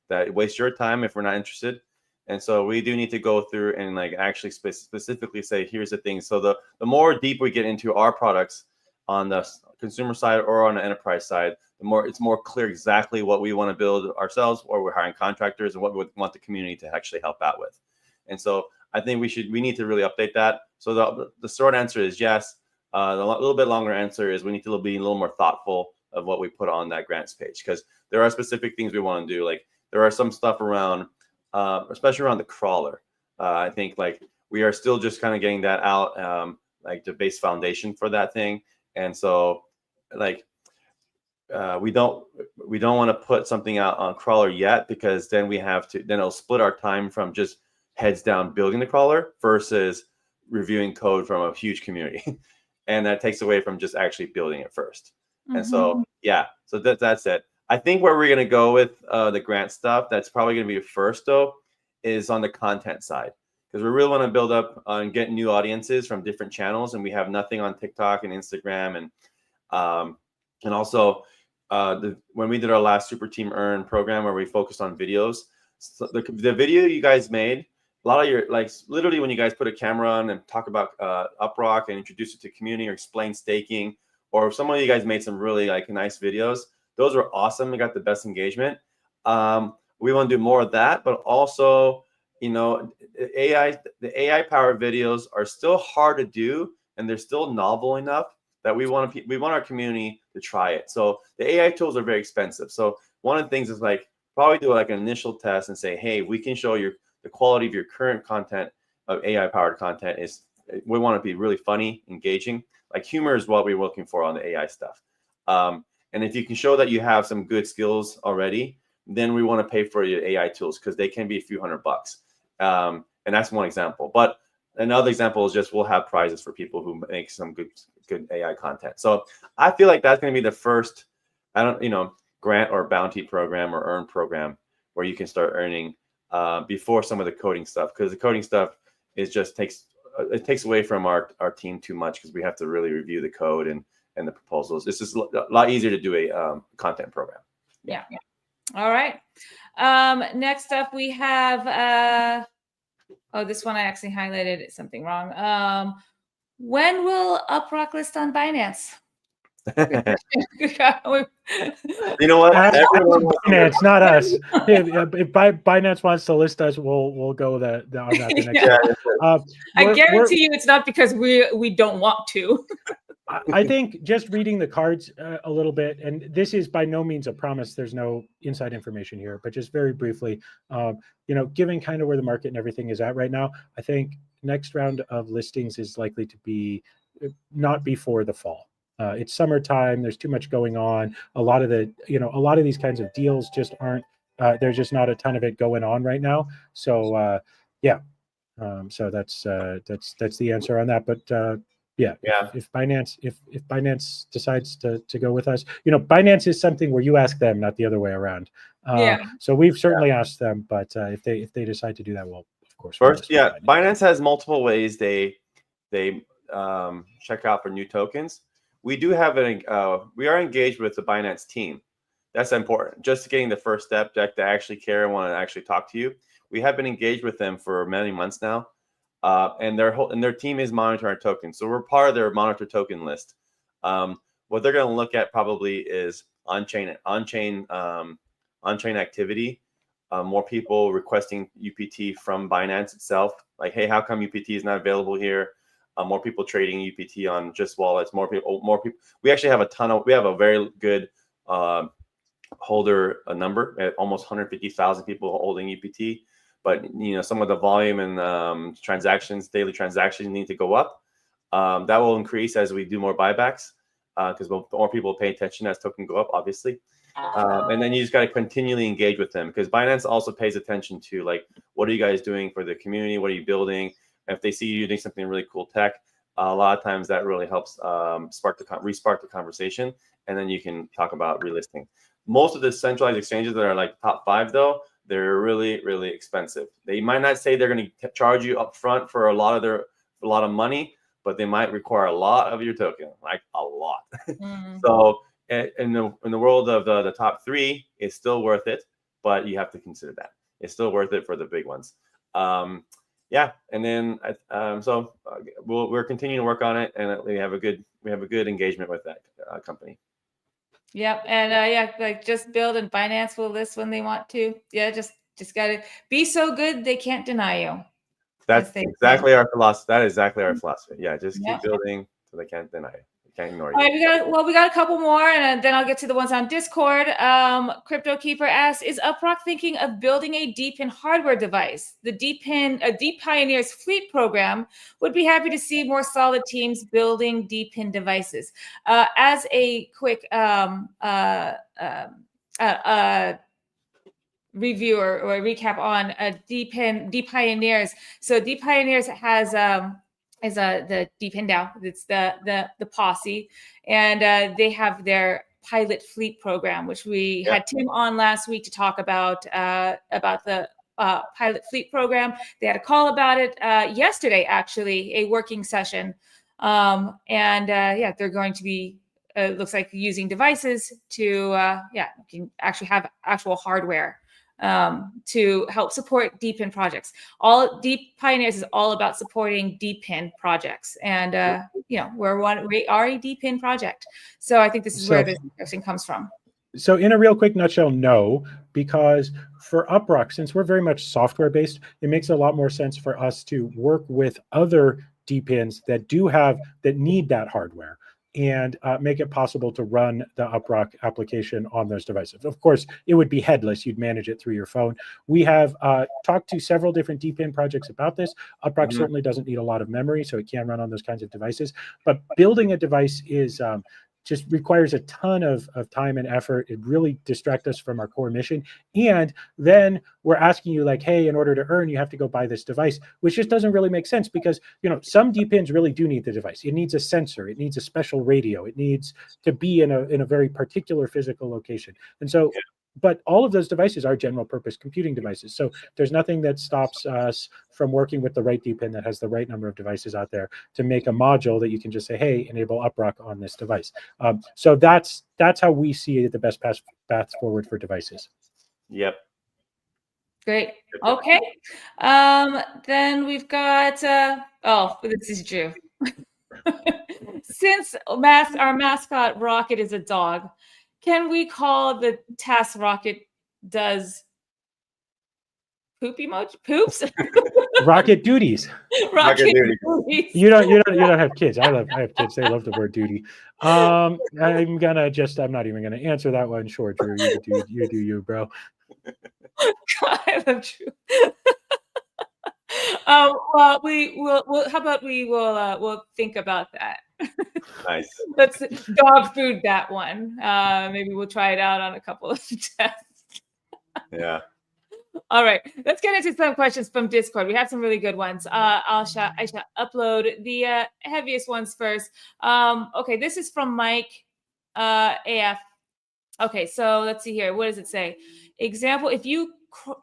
that waste your time if we're not interested. And so we do need to go through and like actually specifically say, here's the thing. So the more deep we get into our products on the consumer side or on the enterprise side, the more it's more clear exactly what we want to build ourselves, or we're hiring contractors, and what we want the community to actually help out with. And so I think we need to really update that. So the short answer is yes. The little bit longer answer is we need to be a little more thoughtful of what we put on that grants page, because there are specific things we want to do. Like there are some stuff around, especially around the crawler. I think like we are still just kind of getting that out, like the base foundation for that thing. And so like we don't want to put something out on crawler yet, because then it'll split our time from just heads down building the crawler versus reviewing code from a huge community. And that takes away from just actually building it first. Mm-hmm. And so, yeah, so that's it. I think where we're going to go with the grant stuff, that's probably going to be first, though, is on the content side. Because we really want to build up and get new audiences from different channels. And we have nothing on TikTok and Instagram. And also, when we did our last Super Team Earn program where we focused on videos, so the video you guys made, a lot of your, like, literally when you guys put a camera on and talk about UpRock and introduce it to community or explain staking, or if some of you guys made some really like nice videos, those were awesome. We got the best engagement. We want to do more of that, but also, you know, the AI powered videos are still hard to do, and they're still novel enough that we want our community to try it. So the AI tools are very expensive. So one of the things is like probably do like an initial test and say, hey, we can show you the quality of your current content of AI powered content is, we want to be really funny, engaging. Like humor is what we're looking for on the AI stuff. And if you can show that you have some good skills already, then we want to pay for your AI tools because they can be a few $100. And that's one example. But another example is just we'll have prizes for people who make some good AI content. So I feel like that's going to be the first, grant or bounty program or earn program where you can start earning before some of the coding stuff, because the coding stuff is just takes away from our team too much because we have to really review the code and the proposals. It's just a lot easier to do a content program. Yeah. All right. Next up, we have, this one I actually highlighted something wrong. When will UpRock list on Binance? You know what? Binance, not us. If Binance wants to list us, we'll go on that the next time. I guarantee you it's not because we don't want to. I think just reading the cards a little bit, and this is by no means a promise, there's no inside information here, but just very briefly, given kind of where the market and everything is at right now, I think next round of listings is likely to be not before the fall. It's summertime. There's too much going on. A lot of these kinds of deals just aren't. There's just not a ton of it going on right now. So so that's the answer on that. But if Binance decides to go with us, Binance is something where you ask them, not the other way around. So we've certainly asked them, but if they decide to do that, well, of course. First, Binance has multiple ways they check out for new tokens. We do have we are engaged with the Binance team. That's important. Just getting the first step to actually care and want to actually talk to you. We have been engaged with them for many months now, and their team is monitoring our tokens. So we're part of their monitor token list. What they're going to look at probably is on-chain activity. More people requesting UPT from Binance itself. Like, hey, how come UPT is not available here? More people trading UPT on just wallets. More people. We actually have we have a very good holder number at almost 150,000 people holding UPT. But some of the volume and daily transactions need to go up. That will increase as we do more buybacks because more people pay attention as token go up, obviously. And then you just got to continually engage with them because Binance also pays attention to like, what are you guys doing for the community? What are you building? If they see you doing something really cool tech, a lot of times that really helps re-spark the conversation, and then you can talk about relisting. Most of the centralized exchanges that are like top 5, though, they're really, really expensive. They might not say they're going to charge you up front for a lot of money, but they might require a lot of your token, like a lot. So in the world of the top 3, it's still worth it, but you have to consider that it's still worth it for the big ones. And then we're continuing to work on it, and we have a good engagement with that company. Yep, and like just build and Binance will list when they want to. Yeah, just gotta be so good they can't deny you. That's exactly our philosophy. That is exactly our philosophy. Yeah, just keep building so they can't deny it. Can't ignore you. All right, we got a couple more, and then I'll get to the ones on Discord. Crypto Keeper asks, is UpRock thinking of building a DePIN hardware device? The DePInners fleet program would be happy to see more solid teams building DePIN devices. As a quick review or a recap on DePInners. So DePInners has is the DePIN DAO. It's the posse, and they have their pilot fleet program, which we had Tim on last week to talk about the pilot fleet program. They had a call about it yesterday, actually, a working session. They're going to be, looks like, using devices to, you can actually have actual hardware to help support DePIN projects. All DePInners is all about supporting DePIN projects, and we are a DePIN project. So I think this is where this question comes from. So in a real quick nutshell, no, because for UpRock, since we're very much software based, it makes a lot more sense for us to work with other DePINs that need that hardware, and make it possible to run the UpRock application on those devices. Of course, it would be headless. You'd manage it through your phone. We have talked to several different DePIN projects about this. UpRock certainly doesn't need a lot of memory, so it can run on those kinds of devices. But building a device is just requires a ton of time and effort. It really distracts us from our core mission. And then we're asking you like, hey, in order to earn, you have to go buy this device, which just doesn't really make sense, because some DePINs really do need the device. It needs a sensor. It needs a special radio. It needs to be in a very particular physical location. And so, but all of those devices are general purpose computing devices. So there's nothing that stops us from working with the right DePIN that has the right number of devices out there to make a module that you can just say, hey, enable UpRock on this device. So that's how we see the best path forward for devices. Yep. Great. Okay. Then we've got, this is Drew. Since our mascot Rocket is a dog, can we call the task Rocket does poop emoji? Poops? Rocket duties. Rocket duties. You don't have kids. I have kids. They love the word duty. I'm not even gonna answer that one. Sure, Drew, you do you, bro. I love Drew. Well, we'll think about that. Nice. Let's dog food that one. Maybe we'll try it out on a couple of tests. Yeah. All right, let's get into some questions from Discord. We have some really good ones. I shall upload the heaviest ones first. Okay, this is from Mike AF. Okay, so let's see here. What does it say? Example, if you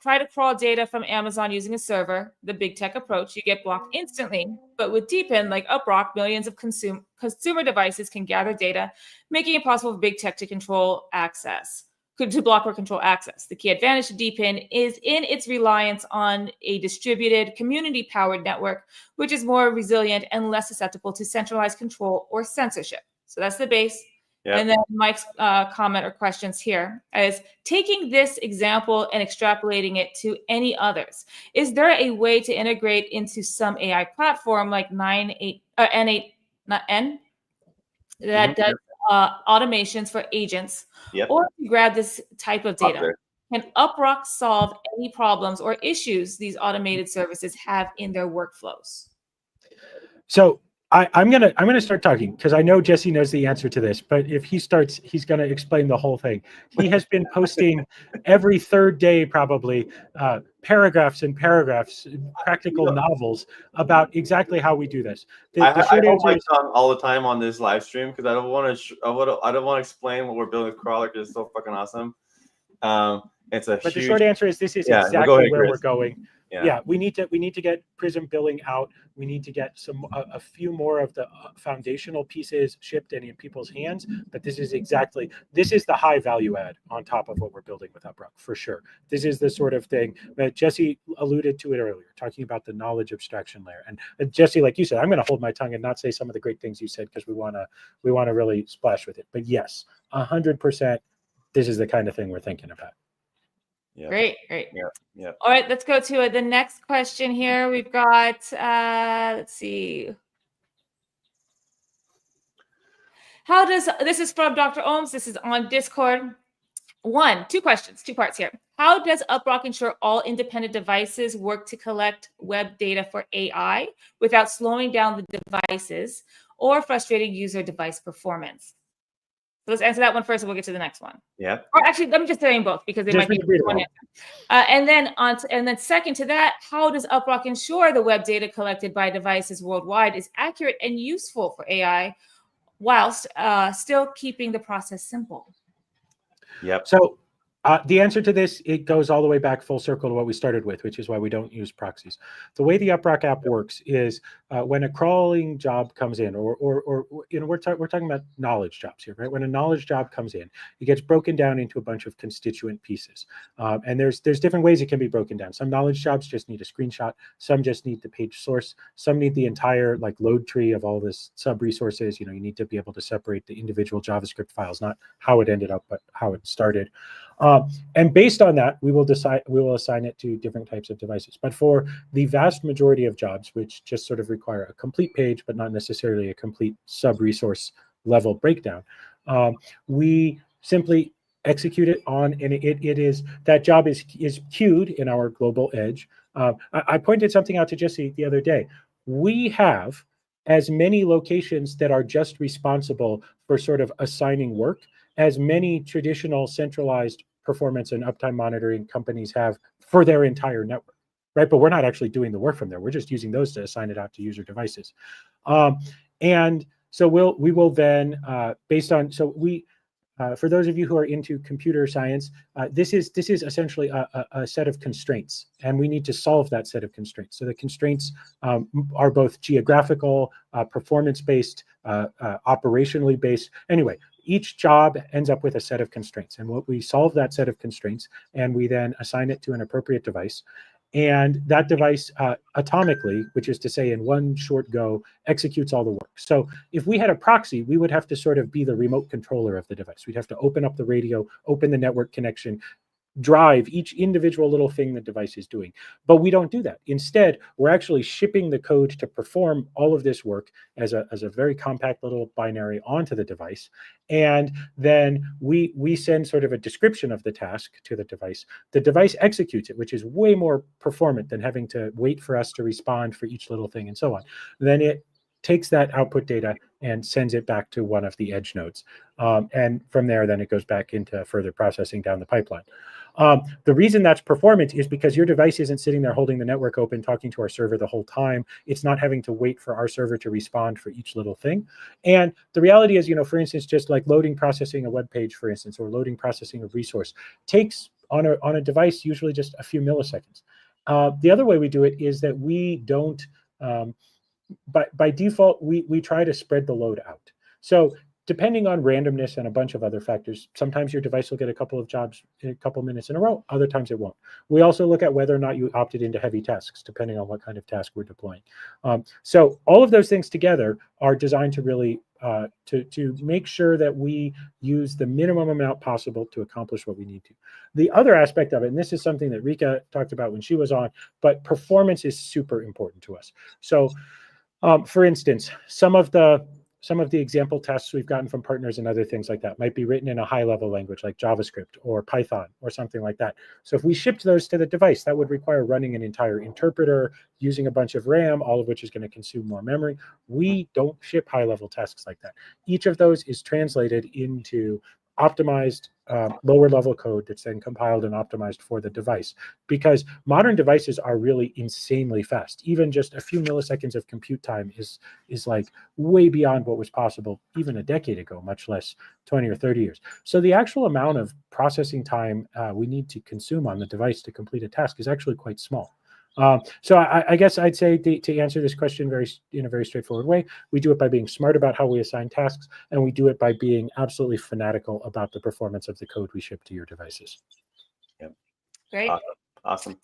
try to crawl data from Amazon using a server, the big tech approach, you get blocked instantly. But with DePIN, like UpRock, millions of consumer devices can gather data, making it possible for big tech to block or control access. The key advantage to DePIN is in its reliance on a distributed, community-powered network, which is more resilient and less susceptible to centralized control or censorship. So that's the base. Yep. And then Mike's comment or questions here is, taking this example and extrapolating it to any others, is there a way to integrate into some AI platform like N8 that does automations for agents, or to grab this type of data? Can UpRock solve any problems or issues these automated services have in their workflows? So I'm gonna start talking, because I know Jesse knows the answer to this, but if he starts, he's gonna explain the whole thing. He has been posting every third day, probably, paragraphs and paragraphs, practical novels about exactly how we do this. I hold my tongue all the time on this live stream, because I don't want to explain what we're building with Crawler, because it's so fucking awesome. But the short answer is, this is exactly where we're going. Yeah, we need to get Prism billing out. We need to get a few more of the foundational pieces shipped and in people's hands. But this is the high value add on top of what we're building with UpRock, for sure. This is the sort of thing that Jesse alluded to it earlier, talking about the knowledge abstraction layer. And Jesse, like you said, I'm going to hold my tongue and not say some of the great things you said, because we want to really splash with it. But yes, 100%, this is the kind of thing we're thinking about. Yeah. Great. Yeah. All right, let's go to the next question here. We've got, let's see. This is from Dr. Ohms. This is on Discord. Two questions, two parts here. How does UpRock ensure all independent devices work to collect web data for AI without slowing down the devices or frustrating user device performance? So let's answer that one first, and we'll get to the next one. Yeah. Or actually, let me just say them both, because they might be one answer. And then second to that, how does UpRock ensure the web data collected by devices worldwide is accurate and useful for AI, whilst still keeping the process simple? Yep. So the answer to this, it goes all the way back full circle to what we started with, which is why we don't use proxies. The way the UpRock app works is when a crawling job comes in, or you know, we're talking about knowledge jobs here, right? When a knowledge job comes in, it gets broken down into a bunch of constituent pieces, and there's different ways it can be broken down. Some knowledge jobs just need a screenshot, some just need the page source, some need the entire like load tree of all this sub resources. You know, you need to be able to separate the individual JavaScript files, not how it ended up, but how it started. And based on that, we will assign it to different types of devices. But for the vast majority of jobs, which just sort of require a complete page, but not necessarily a complete sub-resource level breakdown, we simply execute it on, and it is, that job is queued in our global edge. I pointed something out to Jesse the other day. We have as many locations that are just responsible for sort of assigning work as many traditional centralized performance and uptime monitoring companies have for their entire network, right? But we're not actually doing the work from there. We're just using those to assign it out to user devices. And so we will then, based on, so we, for those of you who are into computer science, this is essentially a set of constraints, and we need to solve that set of constraints. So the constraints are both geographical, performance-based, operationally based. Anyway, each job ends up with a set of constraints, and what we solve that set of constraints, and we then assign it to an appropriate device. And that device atomically, which is to say in one short go, executes all the work. So if we had a proxy, we would have to sort of be the remote controller of the device. We'd have to open up the radio, open the network connection, drive each individual little thing the device is doing. But we don't do that. Instead, we're actually shipping the code to perform all of this work as a very compact little binary onto the device. And then we send sort of a description of the task to the device. The device executes it, which is way more performant than having to wait for us to respond for each little thing and so on. Then it takes that output data and sends it back to one of the edge nodes. And from there, then it goes back into further processing down the pipeline. The reason that's performant is because your device isn't sitting there holding the network open, talking to our server the whole time. It's not having to wait for our server to respond for each little thing. And the reality is, you know, for instance, just like loading, processing a web page, for instance, or loading, processing a resource takes on a device usually just a few milliseconds. The other way we do it is that we don't, by default, we try to spread the load out. So depending on randomness and a bunch of other factors, sometimes your device will get a couple of jobs in a couple minutes in a row, other times it won't. We also look at whether or not you opted into heavy tasks, depending on what kind of task we're deploying. So all of those things together are designed to really, to make sure that we use the minimum amount possible to accomplish what we need to. The other aspect of it, and this is something that Rika talked about when she was on, but performance is super important to us. So for instance, some of the example tests we've gotten from partners and other things like that might be written in a high-level language like JavaScript or Python or something like that. So if we shipped those to the device, that would require running an entire interpreter, using a bunch of RAM, all of which is going to consume more memory. We don't ship high-level tasks like that. Each of those is translated into optimized lower level code that's then compiled and optimized for the device, because modern devices are really insanely fast. Even just a few milliseconds of compute time is like way beyond what was possible even a decade ago, much less 20 or 30 years. So the actual amount of processing time we need to consume on the device to complete a task is actually quite small. So I guess I'd say to answer this question in a very straightforward way, we do it by being smart about how we assign tasks, and we do it by being absolutely fanatical about the performance of the code we ship to your devices. Yep. Great. Awesome.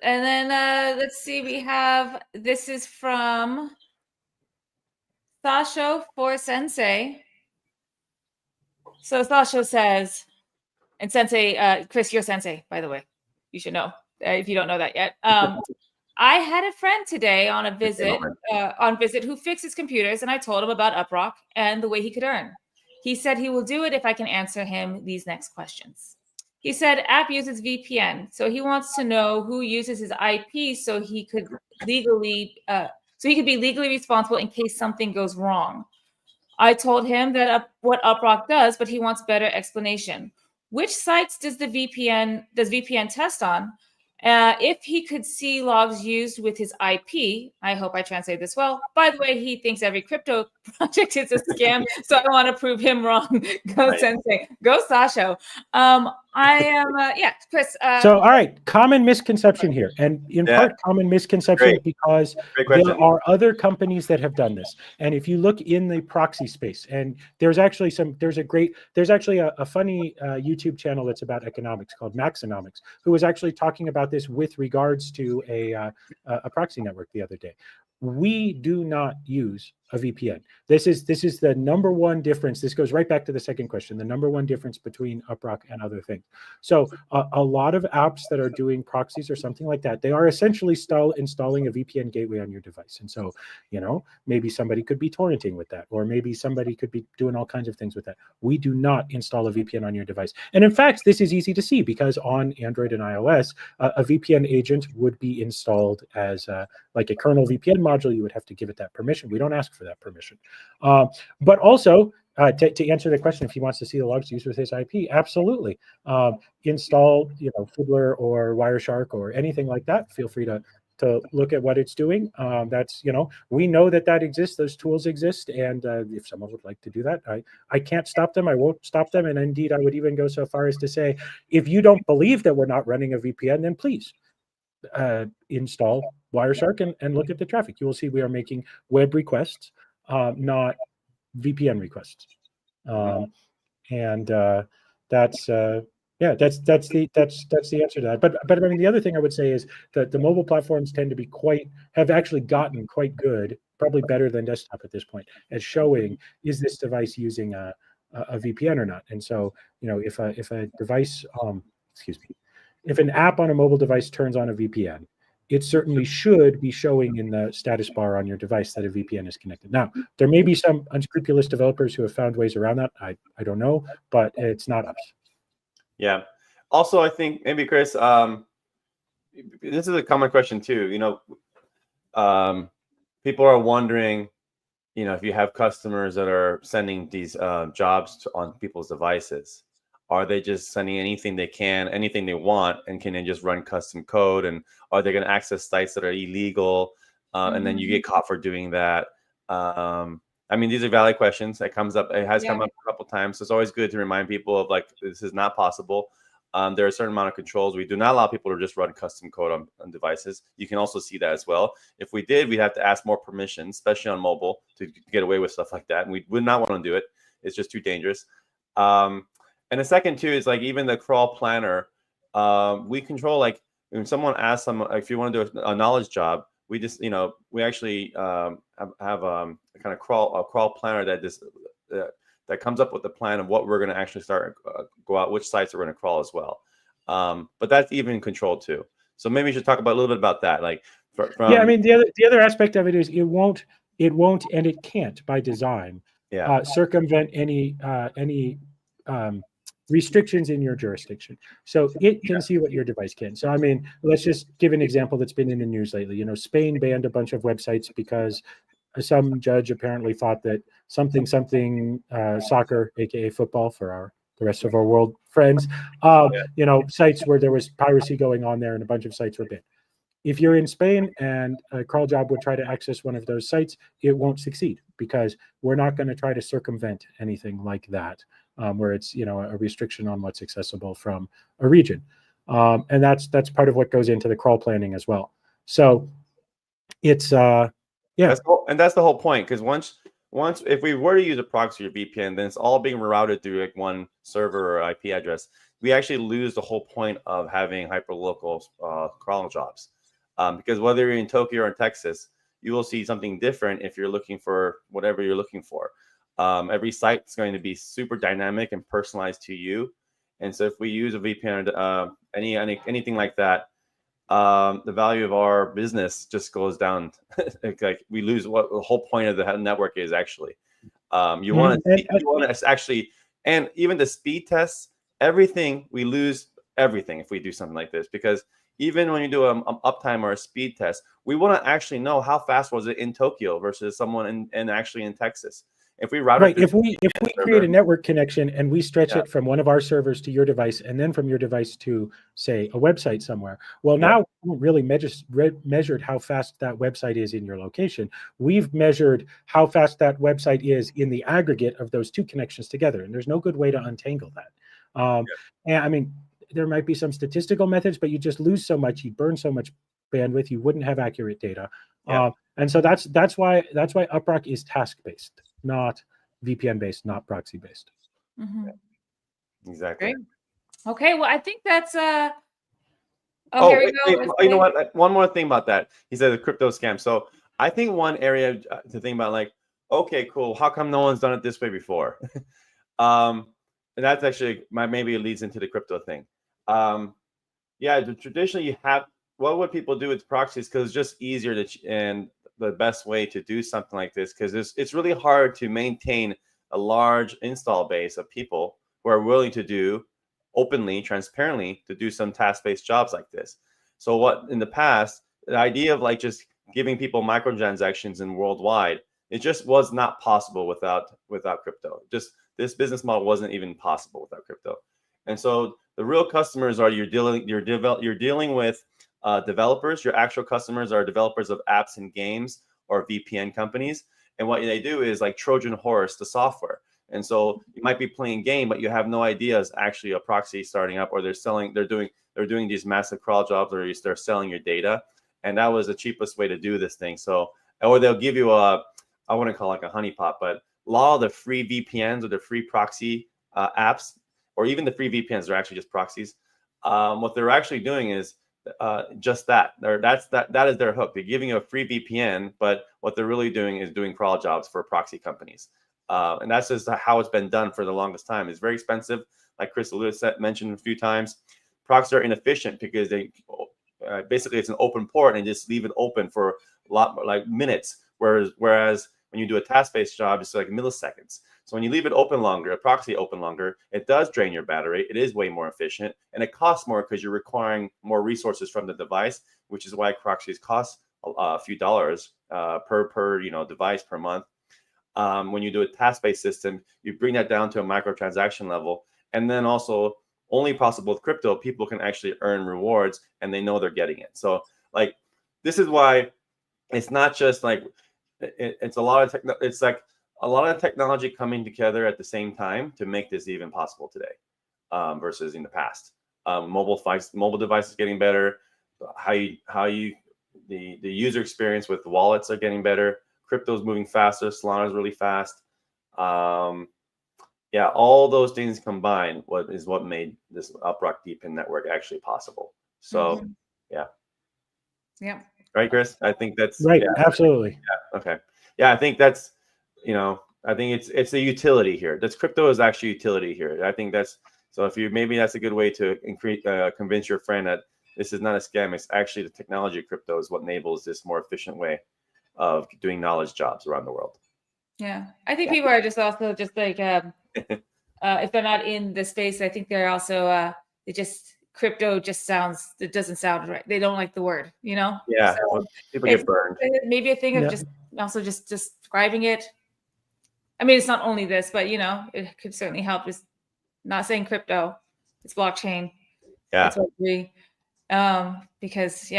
And then let's see, we have, this is from Sasho for Sensei. So Sasho says, and Sensei, Chris, you're Sensei, by the way. You should know if you don't know that yet. I had a friend today on a visit, who fixes computers, and I told him about UpRock and the way he could earn. He said he will do it if I can answer him these next questions. He said app uses VPN, so he wants to know who uses his IP so he could be legally responsible in case something goes wrong. I told him that what UpRock does, but he wants better explanation. Which sites does VPN test on? If he could see logs used with his IP, I hope I translate this well. By the way, he thinks every crypto project is a scam, so I want to prove him wrong. Go Right. Sensei, go Sasho. I am, yeah, Chris. So, all right, common misconception here, and in Yeah. part common misconception Great. because Great question. there are other companies that have done this. And if you look in the proxy space, and there's actually a funny YouTube channel that's about economics called Maxonomics, who was actually talking about this with regards to a proxy network the other day. We do not use a VPN. This is the number one difference. This goes right back to the second question, the number one difference between UpRock and other things. So a lot of apps that are doing proxies or something like that, they are essentially installing a VPN gateway on your device. And so, maybe somebody could be torrenting with that, or maybe somebody could be doing all kinds of things with that. We do not install a VPN on your device. And in fact, this is easy to see because on Android and iOS, a VPN agent would be installed as like a kernel VPN module. You would have to give it that permission. We don't ask for that permission. But also, to answer the question, if he wants to see the logs used with his IP, absolutely. Install, Fiddler or Wireshark or anything like that. Feel free to look at what it's doing. That's, we know that exists. Those tools exist. And if someone would like to do that, I can't stop them. I won't stop them. And indeed, I would even go so far as to say, if you don't believe that we're not running a VPN, then please install Wireshark and look at the traffic. You will see we are making web requests, not VPN requests. And that's the answer to that. But I mean, the other thing I would say is that the mobile platforms tend to be have actually gotten quite good, probably better than desktop at this point, at showing, is this device using a VPN or not? And so, if a device, if an app on a mobile device turns on a VPN, it certainly should be showing in the status bar on your device that a VPN is connected. Now, there may be some unscrupulous developers who have found ways around that. I don't know, but it's not us. Yeah. Also, I think maybe Chris, this is a common question too. People are wondering, if you have customers that are sending these jobs on people's devices, are they just sending anything they can, anything they want, and can they just run custom code? And are they going to access sites that are illegal? And then you get caught for doing that. I mean, these are valid questions. It comes up. It has come up a couple times. So it's always good to remind people of this is not possible. There are a certain amount of controls. We do not allow people to just run custom code on devices. You can also see that as well. If we did, we'd have to ask more permissions, especially on mobile, to get away with stuff like that. And we would not want to do it. It's just too dangerous. And the second too is even the crawl planner. We control when someone asks them if you want to do a knowledge job, we just we actually have a kind of crawl planner that comes up with the plan of what we're going to actually start go out, which sites are going to crawl as well. But that's even controlled too. So maybe we should talk about a little bit about that. Yeah, I mean the other aspect of it is it won't and it can't by design circumvent any restrictions in your jurisdiction. So it can see what your device can. So, I mean, let's just give an example that's been in the news lately. Spain banned a bunch of websites because some judge apparently thought that something soccer, aka football for the rest of our world friends, sites where there was piracy going on there and a bunch of sites were banned. If you're in Spain and a crawl job would try to access one of those sites, it won't succeed because we're not going to try to circumvent anything like that, where it's a restriction on what's accessible from a region, and that's part of what goes into the crawl planning as well. So it's and that's the whole point, because once if we were to use a proxy or VPN, then it's all being routed through one server or IP address. We actually lose the whole point of having hyperlocal crawl jobs. Because whether you're in Tokyo or in Texas, you will see something different if you're looking for whatever you're looking for. Every site is going to be super dynamic and personalized to you. And so if we use a VPN, anything like that, the value of our business just goes down. We lose what the whole point of the network is actually. You want to actually, and even the speed tests, everything, we lose everything if we do something like this, because even when you do an uptime or a speed test, we want to actually know how fast was it in Tokyo versus someone in actually in Texas. If we route Right. it If we create a network connection and we stretch Yeah. it from one of our servers to your device, and then from your device to, say, a website somewhere, well, Yeah. now we haven't really measured how fast that website is in your location. We've measured how fast that website is in the aggregate of those two connections together, and there's no good way to untangle that. And I mean, there might be some statistical methods, but you just lose so much, you burn so much bandwidth, you wouldn't have accurate data. Yeah. And so that's why UpRock is task based, not VPN based, not proxy based. Mhm. Exactly. Great. Okay, well, I think that's Oh, here we wait, go. you know what? One more thing about that. He said the crypto scam. So I think one area to think about, like, okay, cool. How come no one's done it this way before? And that's actually maybe it leads into the crypto thing. Yeah, traditionally you have, what would people do with proxies? Because it's just easier to and the best way to do something like this, because it's really hard to maintain a large install base of people who are willing to do openly, transparently, to do some task-based jobs like this. So what in the past, the idea of like just giving people microtransactions and worldwide, it just was not possible without crypto. Just this business model wasn't even possible without crypto. And so the real customers are you're dealing with developers. Your actual customers are developers of apps and games or VPN companies. And what they do is like Trojan horse the software. And so you might be playing game, but you have no idea it's actually a proxy starting up, or they're doing these massive crawl jobs, or they're selling your data. And that was the cheapest way to do this thing. So, or they'll give you I wouldn't call it like a honeypot, but a lot of the free VPNs or the free proxy apps, or even the free VPNs, are actually just proxies. What they're actually doing is just that. That is their hook. They're giving you a free VPN, but what they're really doing is doing crawl jobs for proxy companies. And that's just how it's been done for the longest time. It's very expensive. Like Chris mentioned a few times, proxies are inefficient because they basically it's an open port and just leave it open for a lot, like minutes. Whereas when you do a task-based job, it's like milliseconds. So when you leave it open longer, a proxy open longer, it does drain your battery. It is way more efficient, and it costs more because you're requiring more resources from the device, which is why proxies cost a few dollars per device per month. When you do a task-based system, you bring that down to a microtransaction level, and then also only possible with crypto, people can actually earn rewards and they know they're getting it. So like this is why it's not just like it's a lot of it's like a lot of technology coming together at the same time to make this even possible today, versus in the past. Mobile devices getting better. The user experience with wallets are getting better. Crypto's moving faster. Solana is really fast. Yeah, all those things combined what made this UpRock DePIN network actually possible. So, yeah. Right, Chris? I think that's right. Yeah. Absolutely. Yeah. Okay. Yeah, I think that's I think it's a utility here. This crypto is actually utility here. I think that's so. Maybe that's a good way to convince your friend that this is not a scam. It's actually the technology of crypto is what enables this more efficient way of doing knowledge jobs around the world. Yeah, I think people are just also just like if they're not in the space, I think they're also crypto just it doesn't sound right. They don't like the word, Yeah, so people get burned. Maybe a thing of just describing it. I mean, it's not only this, but it could certainly help. Just not saying crypto, it's blockchain. Yeah, it's Web3. Because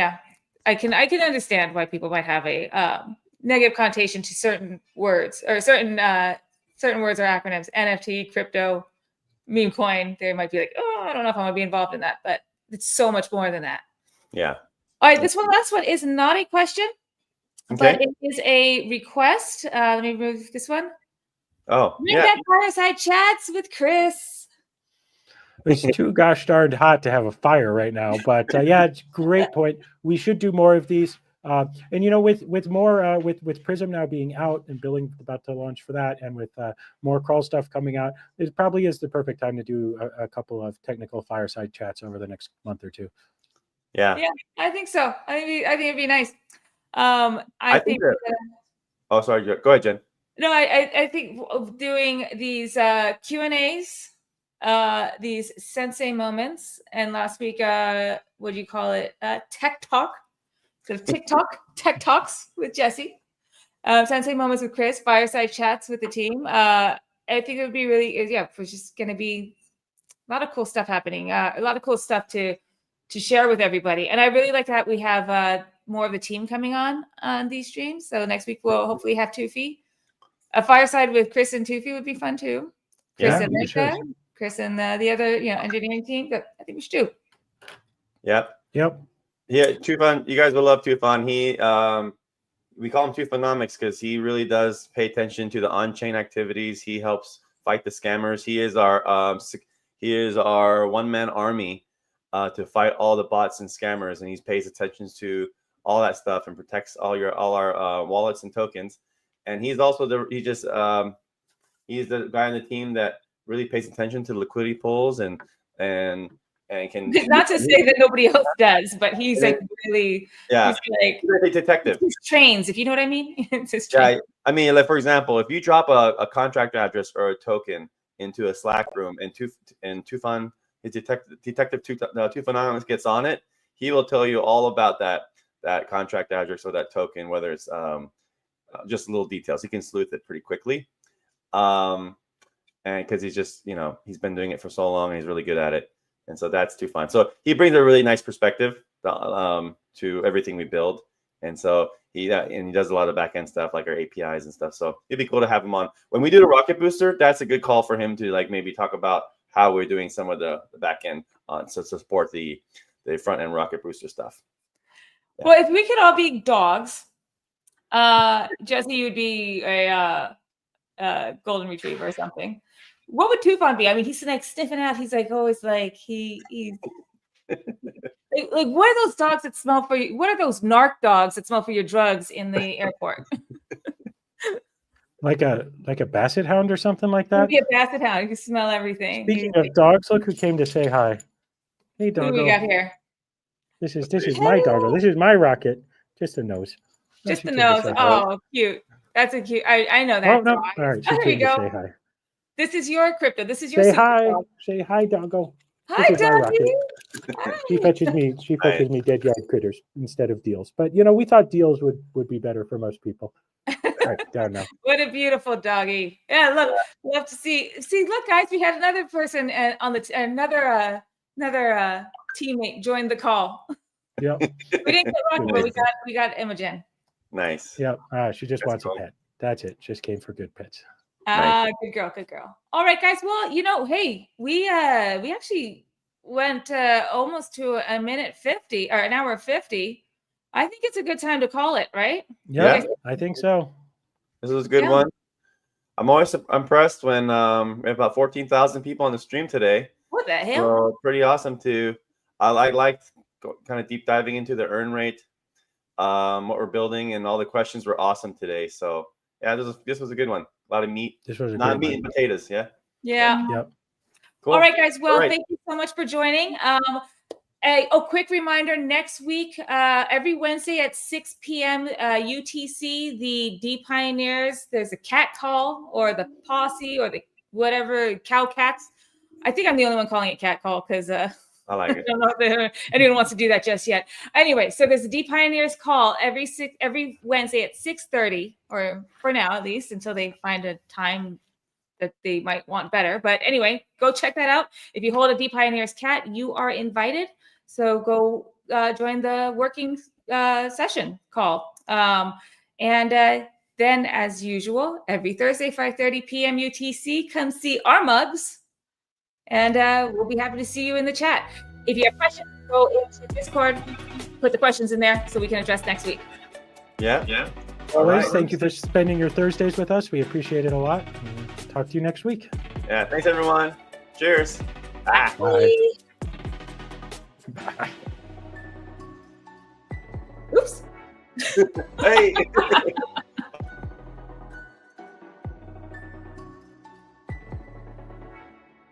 I can understand why people might have a negative connotation to certain words or certain words or acronyms. NFT, crypto, meme coin. They might be like, oh, I don't know if I want to be involved in that, but it's so much more than that. Yeah. All right, this last one is not a question, okay. but it is a request. Let me move this one. Oh, Bring back fireside chats with Chris. It's too gosh darned hot to have a fire right now, but yeah, it's a great point. We should do more of these. And with more with Prism now being out and billing about to launch for that, and with more crawl stuff coming out, it probably is the perfect time to do a couple of technical fireside chats over the next month or two. Yeah, I think so. I think it'd be nice. I think that, oh, sorry. Go ahead, Jen. No, I think doing these Q&As, these sensei moments, and last week, what do you call it? Tech talk. So tech talks with Jesse. Sensei moments with Chris, fireside chats with the team. I think it would be really, it's just going to be a lot of cool stuff happening. A lot of cool stuff to share with everybody. And I really like that we have more of the team coming on these streams. So next week we'll hopefully have Tufi. A fireside with Chris and Tufi would be fun too. Chris and Linda, Chris and the other engineering team. But I think we should do. Yep. Yeah, Tufan, you guys will love Tufan. He we call him Tokenomics because he really does pay attention to the on-chain activities. He helps fight the scammers. He is our one-man army to fight all the bots and scammers, and he pays attention to all that stuff and protects all our wallets and tokens. And he's also he's the guy on the team that really pays attention to liquidity pools and can not to say that nobody else does, but he's like really he's like a detective. He's trains, if you know what I mean. It's his yeah, I mean, like for example, if you drop a contract address or a token into a Slack room and Tufan, his detective Tufan gets on it, he will tell you all about that contract address or that token, whether it's just little details. He can sleuth it pretty quickly, and because he's just he's been doing it for so long and he's really good at it. And so that's Tufan. So he brings a really nice perspective to everything we build. And so he does a lot of back end stuff like our APIs and stuff. So it'd be cool to have him on. When we do the Rocket Booster, that's a good call for him to like maybe talk about how we're doing some of the back end to support the front end Rocket Booster stuff. Yeah. Well, if we could all be dogs, Jesse, you'd be a golden retriever or something. What would Tufan be? I mean, he's like sniffing out. He's like always like he's like what are those dogs that smell for you? What are those narc dogs that smell for your drugs in the airport? like a basset hound or something like that. Maybe a basset hound. You can smell everything. Speaking of dogs, look who came to say hi. Hey, doggo. Who we got here? This is my doggo. This is my Rocket. Just a nose. Just the nose. Oh, cute. That's a cute. I know that. Oh no! All right, she came to say hi. This is your crypto. This is your say hi. Dog. Say hi, doggo. Hi, doggy. She fetches me dead yard critters instead of deals. But we thought deals would be better for most people. All right, down now. What a beautiful doggy. Yeah, love to see. See, look, guys, we had another person on another teammate joined the call. Yep. We didn't get Rocky, but we got Imogen. Nice. Yep. She just wants a pet. That's it. Just came for good pets. Nice. Good girl. All right, guys. Well, hey, we actually went almost to a minute 50 or an hour 50. I think it's a good time to call it, right? Yeah, I think so. This was a good one. I'm always impressed when we have about 14,000 people on the stream today. What the hell? So pretty awesome I liked kind of deep diving into the earn rate, what we're building, and all the questions were awesome today. So yeah, this was a good one. A lot of meat. This was not meat and potatoes. Yeah. Yep. Cool. All right, guys. Well, thank you so much for joining. A quick reminder: next week, every Wednesday at 6 p.m. UTC, the DePInnissimo, there's a cat call or the posse or the whatever cow cats. I think I'm the only one calling it cat call because I like it. I don't know if anyone wants to do that just yet. Anyway, so there's a DePInnissimo call every Wednesday at 6:30, or for now at least, until they find a time that they might want better. But anyway, go check that out. If you hold a DePInnissimo cat, you are invited. So go join the working session call. And then, as usual, every Thursday, 5:30 p.m. UTC, come see our mugs. And we'll be happy to see you in the chat. If you have questions, go into Discord, put the questions in there so we can address next week. Yeah. Always, thank you for spending your Thursdays with us. We appreciate it a lot. Talk to you next week. Yeah, thanks everyone. Cheers. Bye. Bye. Oops. Hey.